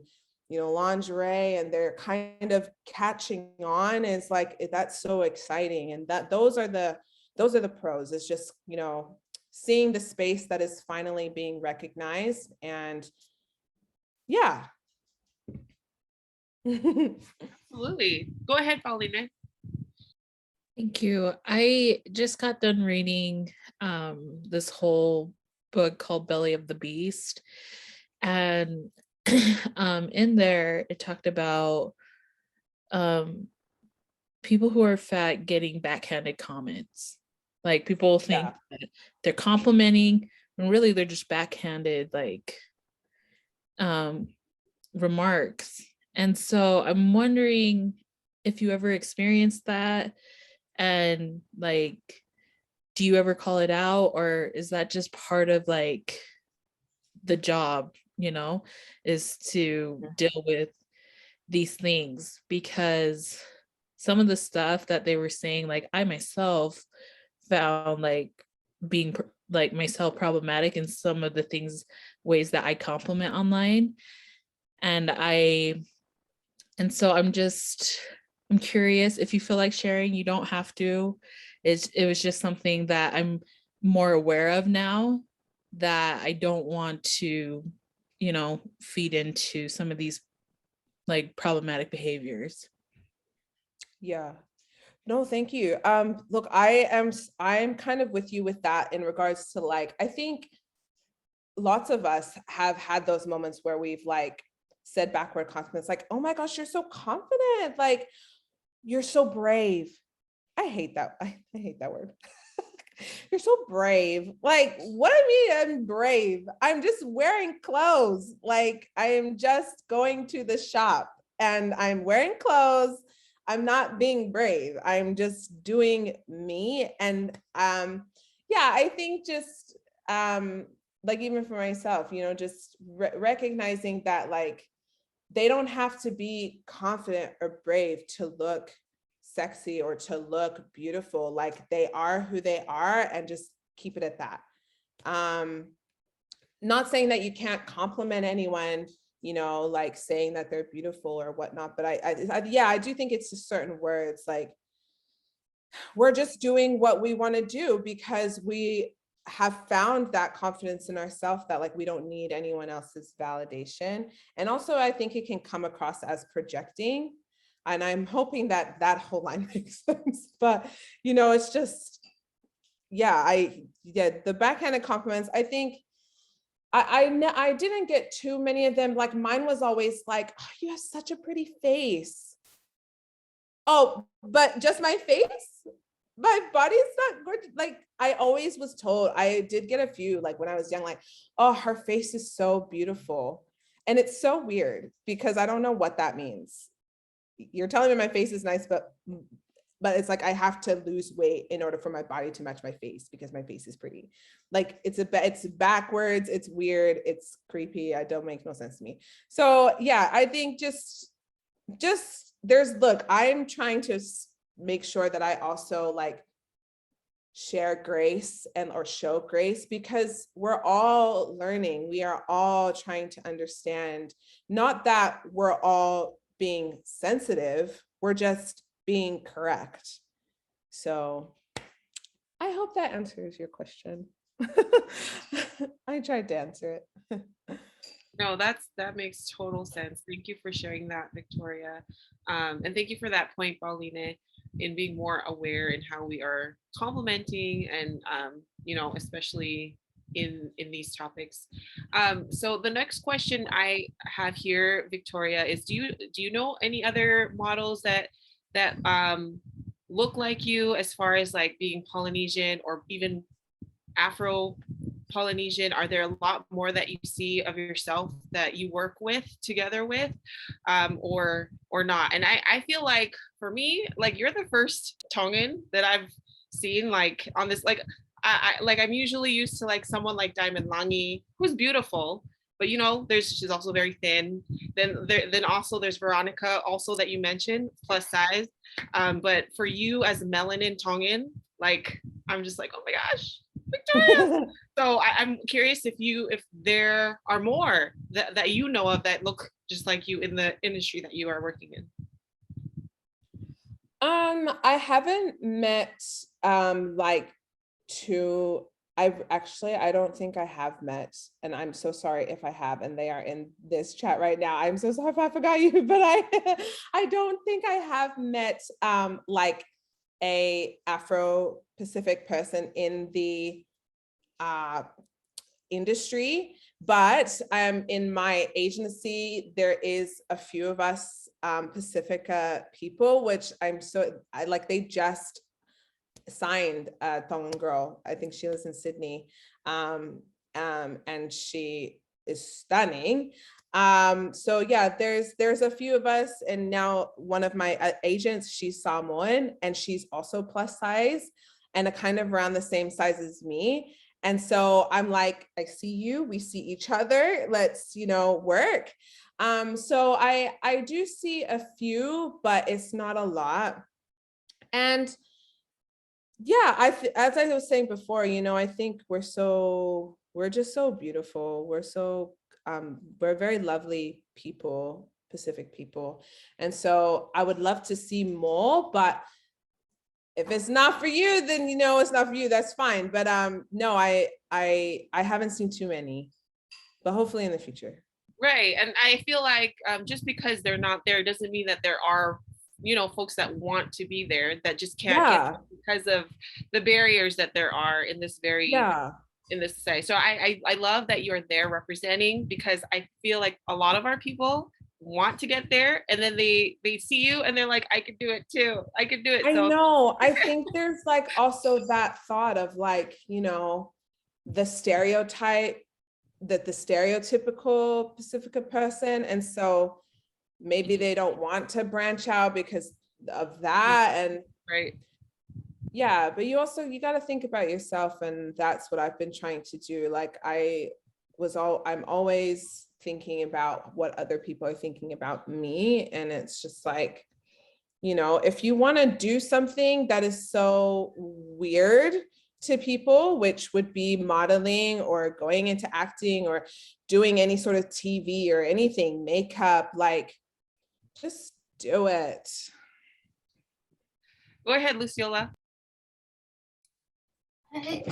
you know, lingerie, and they're kind of catching on. Is like, that's so exciting. And that those are the pros. It's just, you know, seeing the space that is finally being recognized. And yeah. Absolutely. Go ahead, Paulina. Thank you. I just got done reading this whole book called Belly of the Beast. And in there, it talked about people who are fat getting backhanded comments. Like, people think that they're complimenting when really they're just backhanded, like, remarks. And so I'm wondering if you ever experienced that, and like, do you ever call it out, or is that just part of like the job, you know, is to deal with these things? Because some of the stuff that they were saying, like, I myself found like being like myself problematic in some of the things, ways that I compliment online. And so I'm curious if you feel like sharing. You don't have to. It was just something that I'm more aware of now, that I don't want to, you know, feed into some of these like problematic behaviors. Yeah. No, thank you. Look, I'm kind of with you with that in regards to, like, I think lots of us have had those moments where we've like said backward compliments, like, oh my gosh, you're so confident, like, you're so brave. I hate that. I hate that word. You're so brave. Like, what do you mean I'm brave? I'm just wearing clothes. Like, I am just going to the shop and I'm wearing clothes. I'm not being brave. I'm just doing me. And yeah, I think just like, even for myself, you know, just recognizing that, like, they don't have to be confident or brave to look sexy or to look beautiful. Like, they are who they are, and just keep it at that. Not saying that you can't compliment anyone, you know, like saying that they're beautiful or whatnot, but I do think it's just certain words, like, we're just doing what we want to do because we have found that confidence in ourselves, that like we don't need anyone else's validation. And also, I think it can come across as projecting. And I'm hoping that that whole line makes sense. But, you know, it's just, yeah, the backhanded compliments, I think I didn't get too many of them. Like, mine was always like, oh, you have such a pretty face. Oh, but just my face? My body's not good. Like, I always was told, I did get a few, like when I was young, like, oh, her face is so beautiful. And it's so weird because I don't know what that means. You're telling me my face is nice, but it's like I have to lose weight in order for my body to match my face because my face is pretty. Like, it's backwards, it's weird, it's creepy. I don't make no sense to me. So yeah, I think just look, I'm trying to make sure that I also like share grace or show grace, because we're all learning. We are all trying to understand, not that we're all being sensitive, we're just being correct. So I hope that answers your question. I tried to answer it. No, that makes total sense. Thank you for sharing that, Victoria. And thank you for that point, Paulina, in being more aware in how we are complimenting and, you know, especially in these topics. So the next question I have here, Victoria, is do you know any other models that look like you, as far as like being Polynesian or even Afro-Polynesian? Are there a lot more that you see of yourself that you work with together with, or not? And I feel like for me, like, you're the first Tongan that I've seen like on this, like, I'm usually used to like someone like Diamond Langi, who's beautiful, but you know, she's also very thin. Then also there's Veronica, also that you mentioned, plus size. But for you as melanin Tongan, like I'm just like, oh my gosh, Victoria. So I'm curious if there are more that you know of that look just like you in the industry that you are working in. I haven't met like two. I don't think I have met, and I'm so sorry if I have, and they are in this chat right now. I'm so sorry if I forgot you, but I don't think I have met like a Afro-Pacific person in the industry. But in my agency, there is a few of us Pacifica people, which I like. They just signed a Tongan girl. I think she lives in Sydney, and she is stunning. So yeah, there's a few of us, and now one of my agents, she's Samoan, and she's also plus size, and a kind of around the same size as me. And so I'm like, I see you, we see each other, let's, work. So I do see a few, but it's not a lot. And yeah, as I was saying before, I think we're just so beautiful. We're very lovely people, Pacific people. And so I would love to see more, but if it's not for you, then it's not for you. That's fine. But no, I haven't seen too many, but hopefully in the future. Right, and I feel like just because they're not there doesn't mean that there are folks that want to be there that just can't get because of the barriers that there are in this in this society. So I love that you're there representing, because I feel like a lot of our people want to get there, and then they see you and they're like, I could do it too. I could do it. I know. I think there's like also that thought of like, the stereotype, that the stereotypical Pacifica person. And so maybe they don't want to branch out because of that. And right. Yeah, but you got to think about yourself. And that's what I've been trying to do. Like I'm always thinking about what other people are thinking about me. And it's just like, if you want to do something that is so weird to people, which would be modeling or going into acting or doing any sort of TV or anything, makeup, like just do it. Go ahead, Luciola. I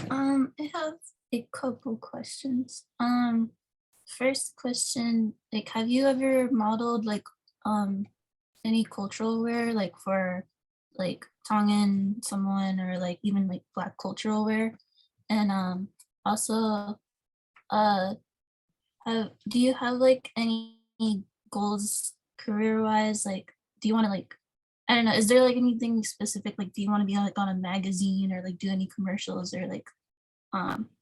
have a couple questions. First question, like, have you ever modeled like any cultural wear, like for like Tongan, Samoan, or like even like Black cultural wear? And also, do you have like any goals career-wise? Like, do you want to like, I don't know, is there like anything specific? Like, do you want to be like on a magazine or like do any commercials or like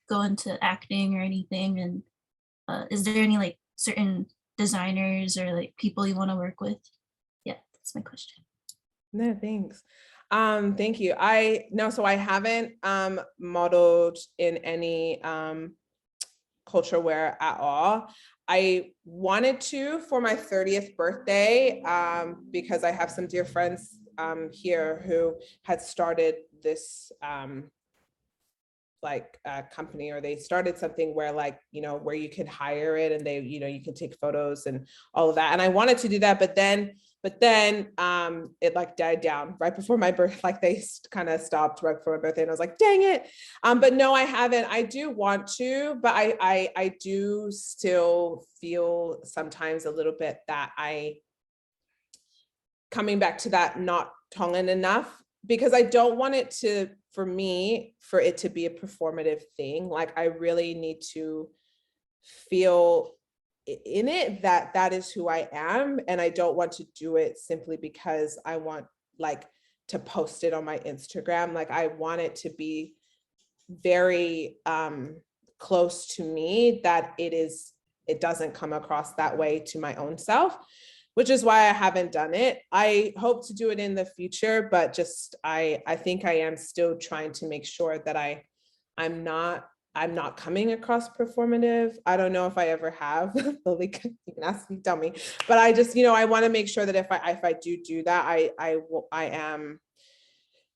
go into acting or anything? And is there any like certain designers or like people you want to work with? Yeah, that's my question. No, thanks. Thank you. So I haven't modeled in any culture wear at all. I wanted to for my 30th birthday because I have some dear friends here who had started this company, or they started something where like, where you could hire it and they, you can take photos and all of that. And I wanted to do that, but then it like died down right before my birth. Like they kind of stopped right before my birthday, and I was like, dang it. But no, I haven't. I do want to, but I do still feel sometimes a little bit that coming back to that, not Tongan enough, because I don't want it to, for it to be a performative thing. Like I really need to feel in it that is who I am. And I don't want to do it simply because I want like to post it on my Instagram. Like I want it to be very close to me, that it doesn't come across that way to my own self, which is why I haven't done it. I hope to do it in the future, but just I think I am still trying to make sure that I'm not I'm not coming across performative. I don't know if I ever have. Lily, you can ask me, tell me. But I just, I want to make sure that if I do that, I am,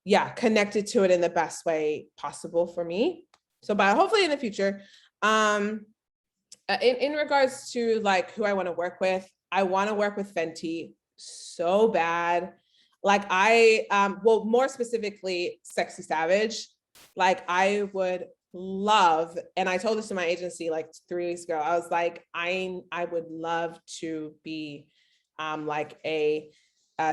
yeah, connected to it in the best way possible for me. So, but hopefully in the future, in regards to like who I want to work with, I want to work with Fenty so bad. Like well, more specifically, Sexy Savage. Like I would love, and I told this to my agency like 3 weeks ago, I was like, I would love to be like a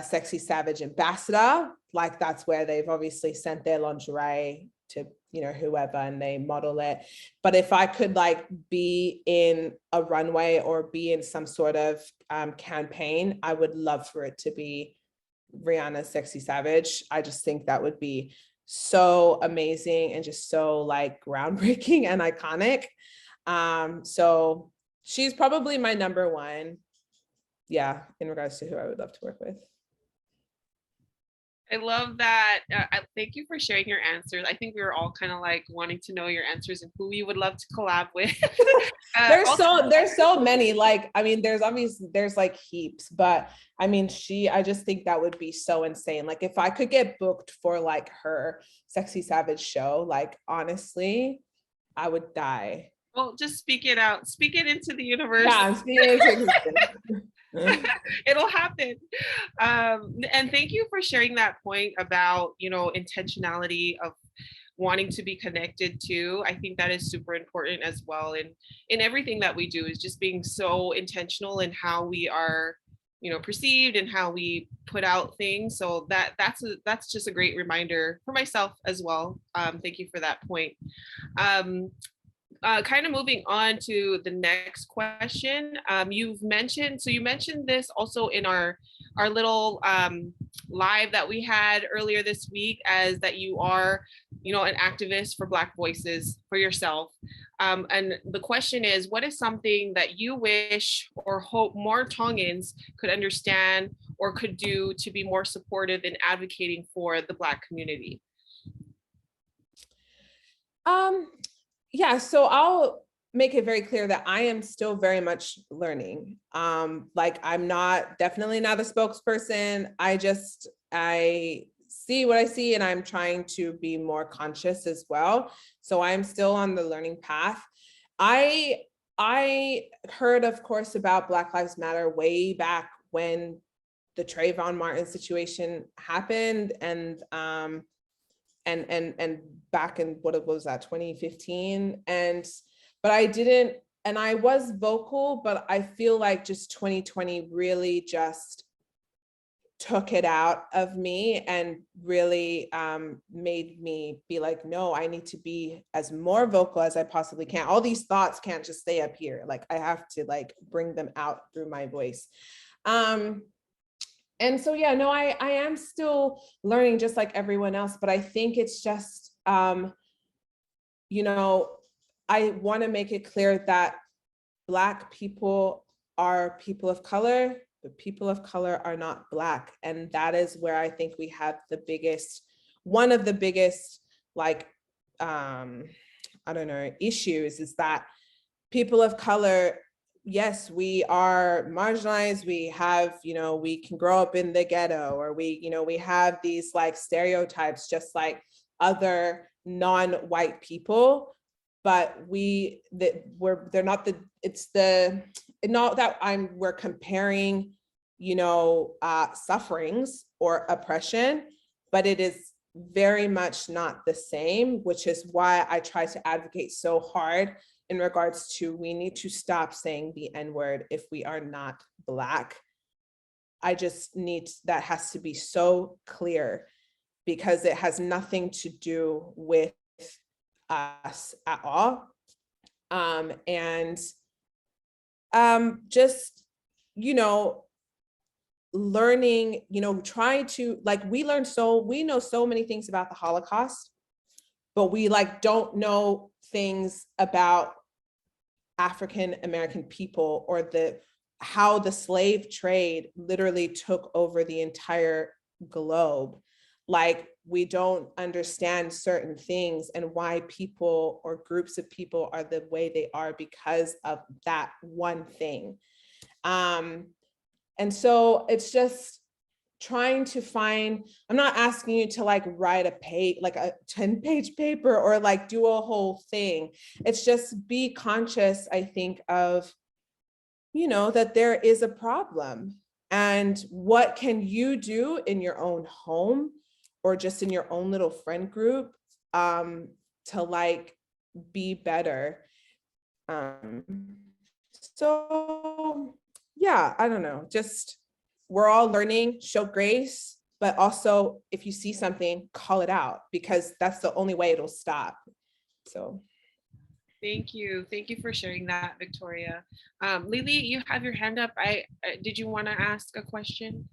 Sexy Savage ambassador. Like that's where they've obviously sent their lingerie to, whoever, and they model it. But if I could like be in a runway or be in some sort of campaign, I would love for it to be Rihanna's Sexy Savage. I just think that would be so amazing and just so like groundbreaking and iconic. So she's probably my number one. Yeah, in regards to who I would love to work with. I love that. Thank you for sharing your answers. I think we were all kind of like wanting to know your answers and who you would love to collab with. There's so many. Like, I mean, there's like heaps, but I mean, I just think that would be so insane. Like, if I could get booked for like her Sexy Savage show, like honestly, I would die. Well, just speak it out. Speak it into the universe. Yeah, I'm speaking into It'll happen. And thank you for sharing that point about, intentionality of wanting to be connected to. I think that is super important as well. In everything that we do is just being so intentional in how we are, perceived and how we put out things. So that's just a great reminder for myself as well. Thank you for that point. Kind of moving on to the next question. You mentioned this also in our little live that we had earlier this week, as that you are, an activist for Black voices for yourself. And the question is, what is something that you wish or hope more Tongans could understand or could do to be more supportive in advocating for the Black community? Yeah, so I'll make it very clear that I am still very much learning. Like I'm definitely not a spokesperson. I see what I see and I'm trying to be more conscious as well. So I'm still on the learning path. I heard, of course, about Black Lives Matter way back when the Trayvon Martin situation happened, and back in what was that, 2015, but I didn't, and I was vocal, but I feel like just 2020 really just took it out of me and really made me be like, no, I need to be as more vocal as I possibly can. All these thoughts can't just stay up here. Like I have to like bring them out through my voice. And so, yeah, no, I am still learning just like everyone else, but I think it's just, I want to make it clear that Black people are people of color, but people of color are not Black. And that is where I think we have one of the biggest, like, issues is that people of color, yes, we are marginalized. We have, we can grow up in the ghetto, or we have these like stereotypes, just like other non-white people, but we're not that we're comparing, sufferings or oppression, but it is very much not the same, which is why I try to advocate so hard in regards to, we need to stop saying the N-word if we are not Black. That has to be so clear, because it has nothing to do with us at all. Just, learning, try to, like, we know so many things about the Holocaust, but we like don't know things about African American people, or how the slave trade literally took over the entire globe. like we don't understand certain things and why people or groups of people are the way they are because of that one thing. And so it's just trying to find, I'm not asking you to like write a page, like a 10-page paper or like do a whole thing. It's just be conscious, I think, of, you know, that there is a problem and what can you do in your own home or just in your own little friend group to like be better. So yeah, I don't know, just we're all learning, show grace, but also if you see something, call it out because that's the only way it'll stop. So. Thank you. Thank you for sharing that, Victoria. Lily, you have your hand up. Did you want to ask a question?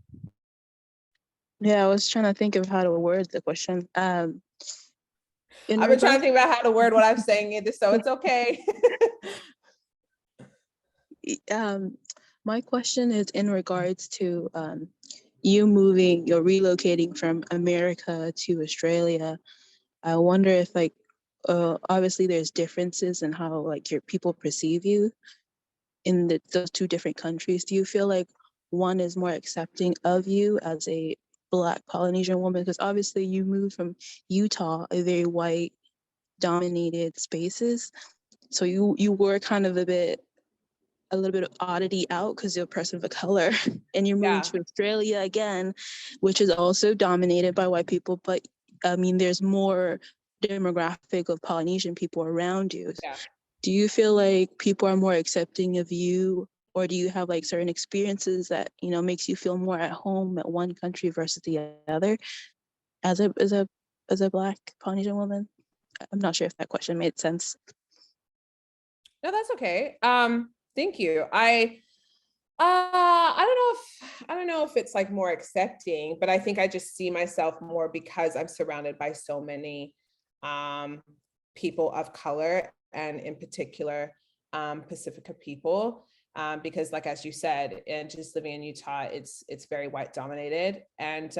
Yeah, I was trying to think of how to word the question. I've been trying to think about how to word what I'm saying, so it's okay. My question is in regards to you you're relocating from America to Australia. I wonder if like, obviously there's differences in how like your people perceive you in those two different countries. Do you feel like one is more accepting of you as a Black Polynesian woman? Because obviously you moved from Utah, a very white dominated spaces. So you were kind of a little bit of oddity out because you're a person of color, and you're moving to Australia again, which is also dominated by white people. But I mean, there's more demographic of Polynesian people around you. Yeah. Do you feel like people are more accepting of you, or do you have like certain experiences that, you know, makes you feel more at home at one country versus the other as a Black Polynesian woman? I'm not sure if that question made sense. No, that's okay. Thank you. I don't know if it's like more accepting, but I think I just see myself more because I'm surrounded by so many people of color, and in particular Pacifica people, because like as you said, and just living in Utah, it's very white dominated. And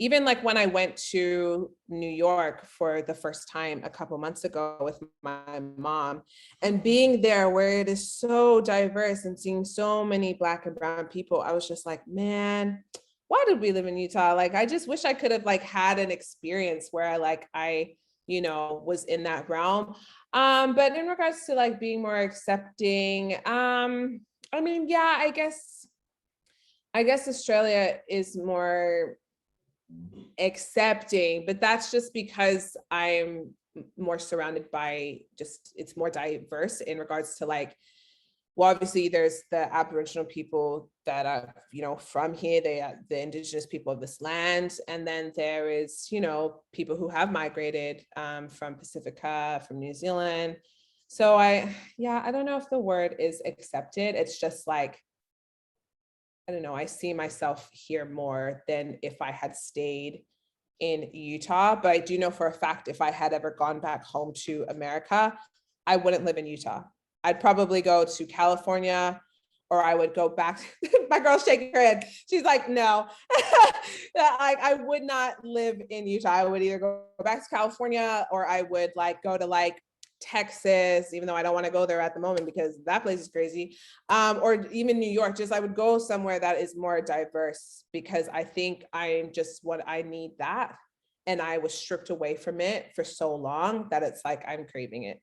even like when I went to New York for the first time a couple months ago with my mom, and being there where it is so diverse and seeing so many Black and brown people, I was just like, man, why did we live in Utah? Like, I just wish I could have like had an experience where I you know, was in that realm. But in regards to like being more accepting, I mean, yeah, I guess Australia is more accepting, but that's just because I'm more surrounded by just, it's more diverse in regards to like, well, obviously there's the Aboriginal people that are, you know, from here, they are the indigenous people of this land. And then there is, you know, people who have migrated from Pacifica, from New Zealand. So I don't know if the word is accepted. It's just like, I don't know, I see myself here more than if I had stayed in Utah. But I do know for a fact, if I had ever gone back home to America, I wouldn't live in Utah. I'd probably go to California, or I would go back. My girl's shaking her head. She's like, no, I would not live in Utah. I would either go back to California, or I would like go to like Texas, even though I don't want to go there at the moment because that place is crazy. Or even New York, just I would go somewhere that is more diverse, because I think I'm just what I need that. And I was stripped away from it for so long that it's like, I'm craving it.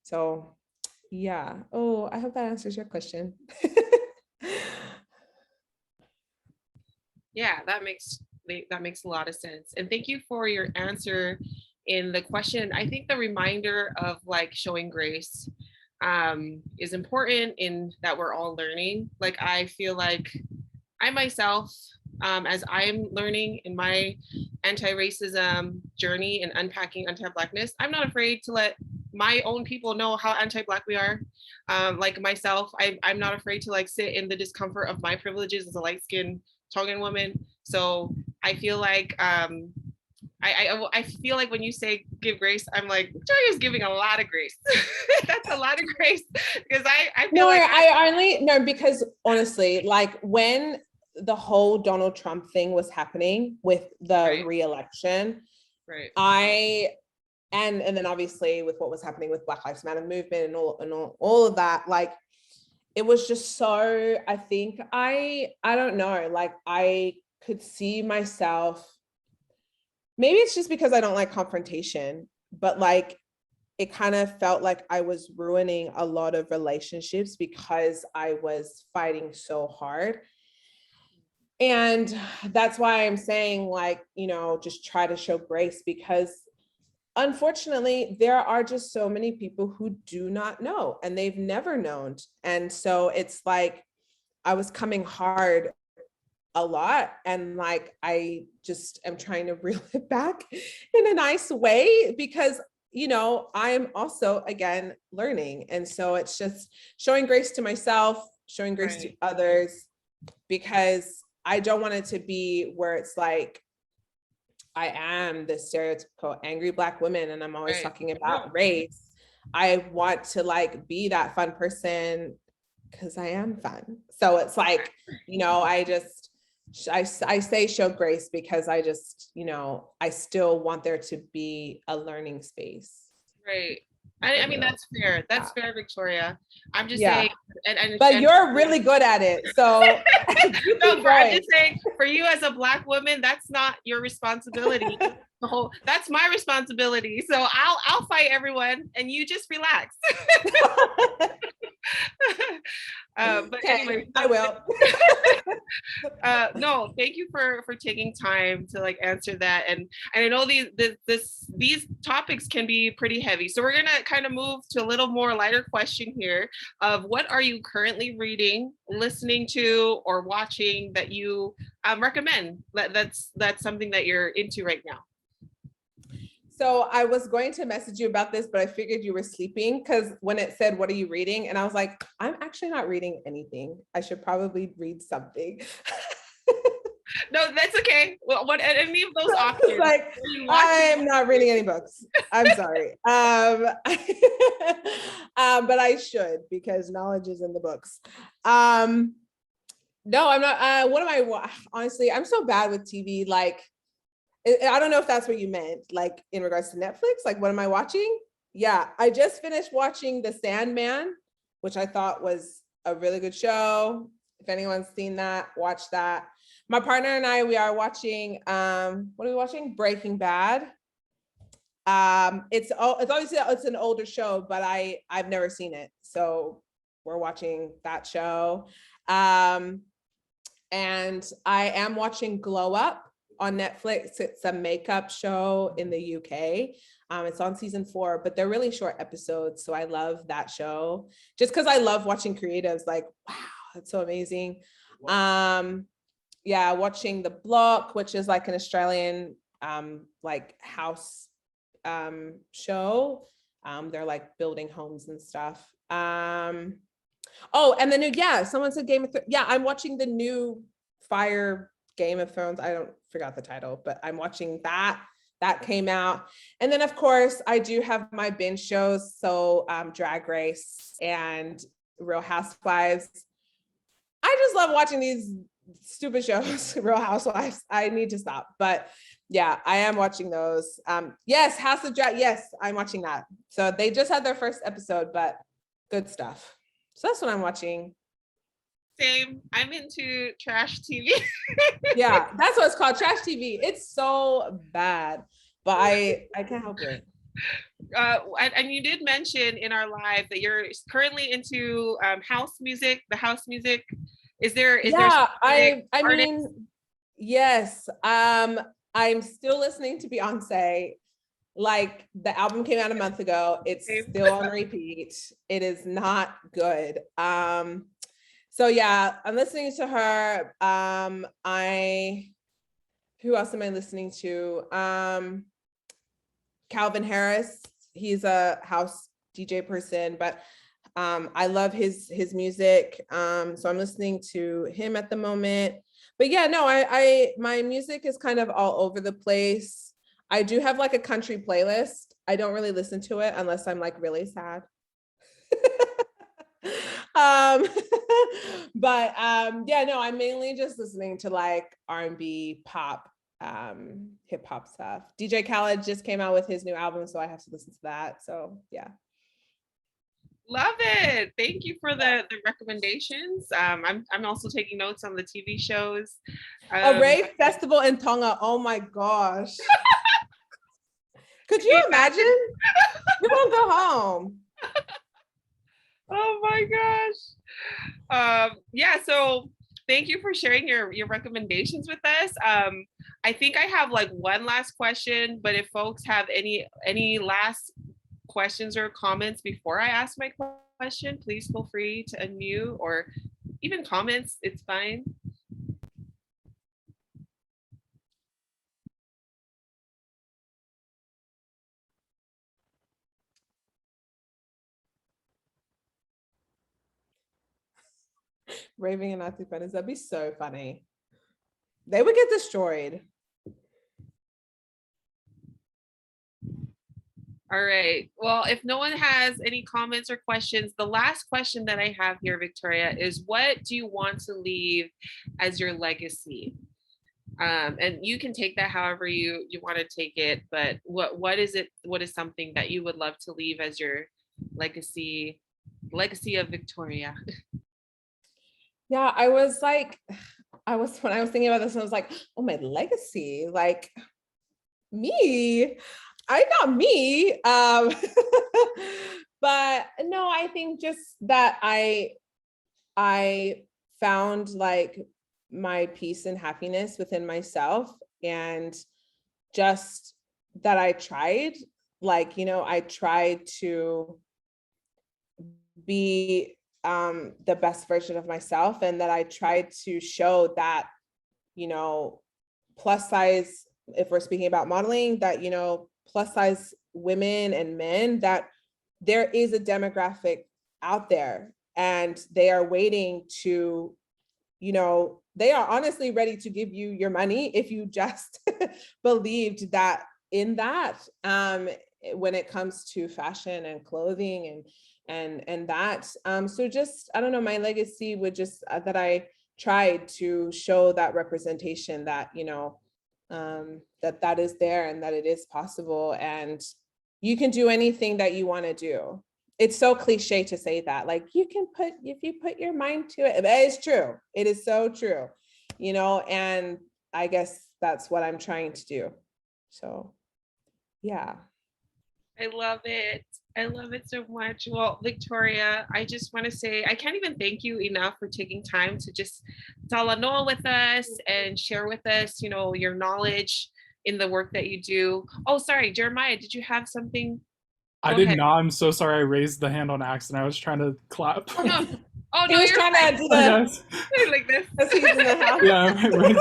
So yeah. Oh, I hope that answers your question. Yeah, that makes a lot of sense. And thank you for your answer in the question. I think the reminder of like showing grace is important, in that we're all learning. Like, I feel like I myself, as I'm learning in my anti-racism journey and unpacking anti-Blackness, I'm not afraid to let my own people know how anti-Black we are. Like myself, I'm not afraid to like sit in the discomfort of my privileges as a light-skinned Tongan woman. So I feel like I feel like when you say give grace, I'm like, Victoria's giving a lot of grace. That's a lot of grace, because I feel no, like I only no, because honestly, like when the whole Donald Trump thing was happening with the re-election, and then obviously with what was happening with Black Lives Matter movement and all of that, like, it was just so, I think I don't know, like, I could see myself, maybe it's just because I don't like confrontation, but like, it kind of felt like I was ruining a lot of relationships because I was fighting so hard. And that's why I'm saying, like, you know, just try to show grace, because unfortunately, there are just so many people who do not know, and they've never known. And so it's like, I was coming hard a lot, and like, I just am trying to reel it back in a nice way, because, you know, I'm also, again, learning. And so it's just showing grace to myself, showing grace to others, because I don't want it to be where it's like, I am the stereotypical angry Black woman and I'm always talking about race. I want to like be that fun person, because I am fun. So it's like, you know, I say show grace, because I just, you know, I still want there to be a learning space. Right. I mean, that's fair. That's fair, Victoria. I'm just saying, but you're really good at it. So no, I'm just saying, for you as a Black woman, that's not your responsibility. That's my responsibility. So I'll fight everyone, and you just relax. But anyway, I will. No, thank you for taking time to like answer that, and I know these topics can be pretty heavy, so we're gonna kind of move to a little more lighter question here of what are you currently reading, listening to, or watching that you recommend, that's something that you're into right now. So I was going to message you about this, but I figured you were sleeping, because when it said, what are you reading? And I was like, I'm actually not reading anything. I should probably read something. No, that's okay. Well, what any of those options? Like, I'm not reading any books. I'm sorry. But I should, because knowledge is in the books. No, I'm not. What am I? Honestly, I'm so bad with TV. Like, I don't know if that's what you meant, like in regards to Netflix, like what am I watching? Yeah, I just finished watching The Sandman, which I thought was a really good show. If anyone's seen that, watch that. My partner and I, we are watching, what are we watching? Breaking Bad. It's obviously, it's an older show, but I've never seen it. So we're watching that show. And I am watching Glow Up on Netflix. It's a makeup show in the UK. It's on season 4, but they're really short episodes. So I love that show, just because I love watching creatives, like, wow, that's so amazing. Yeah, watching The Block, which is like an Australian like house show. They're like building homes and stuff. Oh, and the new, someone said Game of Thrones. Yeah, I'm watching the new Fire Game of Thrones. I forgot the title, but I'm watching that. That came out. And then of course I do have my binge shows. So Drag Race and Real Housewives. I just love watching these stupid shows, Real Housewives. I need to stop, but yeah, I am watching those. Yes, House of Drag. Yes, I'm watching that. So they just had their first episode, but good stuff. So that's what I'm watching. Same. I'm into trash TV. Yeah, that's what it's called, trash TV. It's so bad, but I can't help it. And you did mention in our live that you're currently into house music, the house music. Is there I mean, yes. I'm still listening to Beyonce. Like, the album came out a month ago. It's still on repeat. It is not good. So yeah, I'm listening to her. Who else am I listening to? Calvin Harris. He's a house DJ person, but I love his music. So I'm listening to him at the moment. But yeah, no, my music is kind of all over the place. I do have like a country playlist. I don't really listen to it unless I'm like really sad. But yeah, no, I'm mainly just listening to like R&B, pop, hip hop stuff. DJ Khaled just came out with his new album, so I have to listen to that. So yeah. Love it. Thank you for the recommendations. I'm also taking notes on the TV shows. A rave festival in Tonga. Oh my gosh. Could you imagine? We won't go home. Oh my gosh. Yeah, so thank you for sharing your recommendations with us. I think I have like one last question, but if folks have any last questions or comments before I ask my question, please feel free to unmute, or even comments, it's fine. Raving and Nazi friends, that'd be so funny. They would get destroyed. All right. Well, if no one has any comments or questions, the last question that I have here, Victoria, is what do you want to leave as your legacy? And you can take that however you want to take it, but what is it? What is something that you would love to leave as your legacy of Victoria? Yeah, I was when I was thinking about this, I was like, oh, my legacy, like me. I not me. But no, I think just that I found like my peace and happiness within myself, and just that I tried, like, you know, I tried to be the best version of myself, and that I tried to show that, you know, plus size, if we're speaking about modeling, that, you know, plus size women and men, that there is a demographic out there, and they are waiting to, you know, they are honestly ready to give you your money if you just believed that in that, when it comes to fashion and clothing and that. So just, I don't know, my legacy would just that I tried to show that representation, that, you know, that is there, and that it is possible, and you can do anything that you want to do. It's so cliche to say that, like, if you put your mind to it, but it's true. It is so true, you know, and I guess that's what I'm trying to do. So yeah. I love it. I love it so much. Well, Victoria, I just want to say, I can't even thank you enough for taking time to just talanoa with us and share with us, you know, your knowledge in the work that you do. Oh, sorry, Jeremiah, did you have something? I did not. I'm so sorry. I raised the hand on accident. I was trying to clap. Oh, no. Oh, He no, was you're trying fine. to do the Like this. as he's in the house. Yeah, right.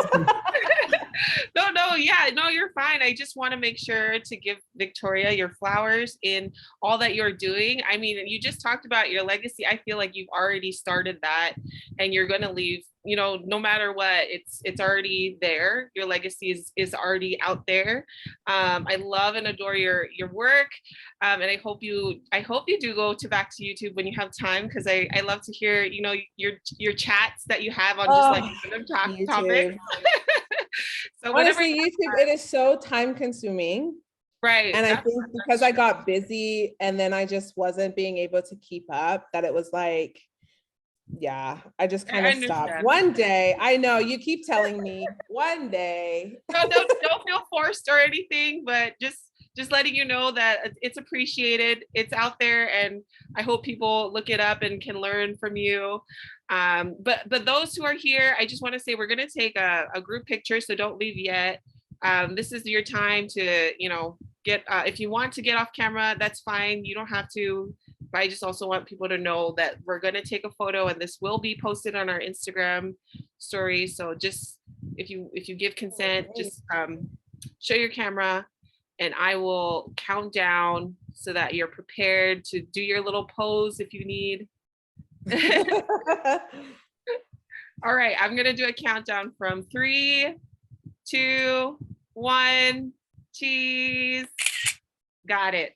No, yeah, no, you're fine. I just want to make sure to give Victoria your flowers in all that you're doing. I mean, you just talked about your legacy. I feel like you've already started that, and you're going to leave, you know, no matter what, it's already there. Your legacy is already out there. I love and adore your work. And I hope you do go back to YouTube when you have time, because I love to hear, you know, your chats that you have on just like random topics. So honestly, YouTube, it is so time consuming. Right. And I think because I got busy and then I just wasn't being able to keep up, that it was like, yeah, I just kind of stopped. One day, I know you keep telling me, one day. No, don't feel forced or anything, but just letting you know that it's appreciated, it's out there, and I hope people look it up and can learn from you. But those who are here, I just want to say we're going to take a group picture, so don't leave yet. This is your time to, you know, get if you want to get off camera, that's fine. You don't have to. But I just also want people to know that we're going to take a photo, and this will be posted on our Instagram story. So just if you give consent, just show your camera, and I will count down so that you're prepared to do your little pose if you need. All right, I'm going to do a countdown from 3, 2, 1, cheese. Got it.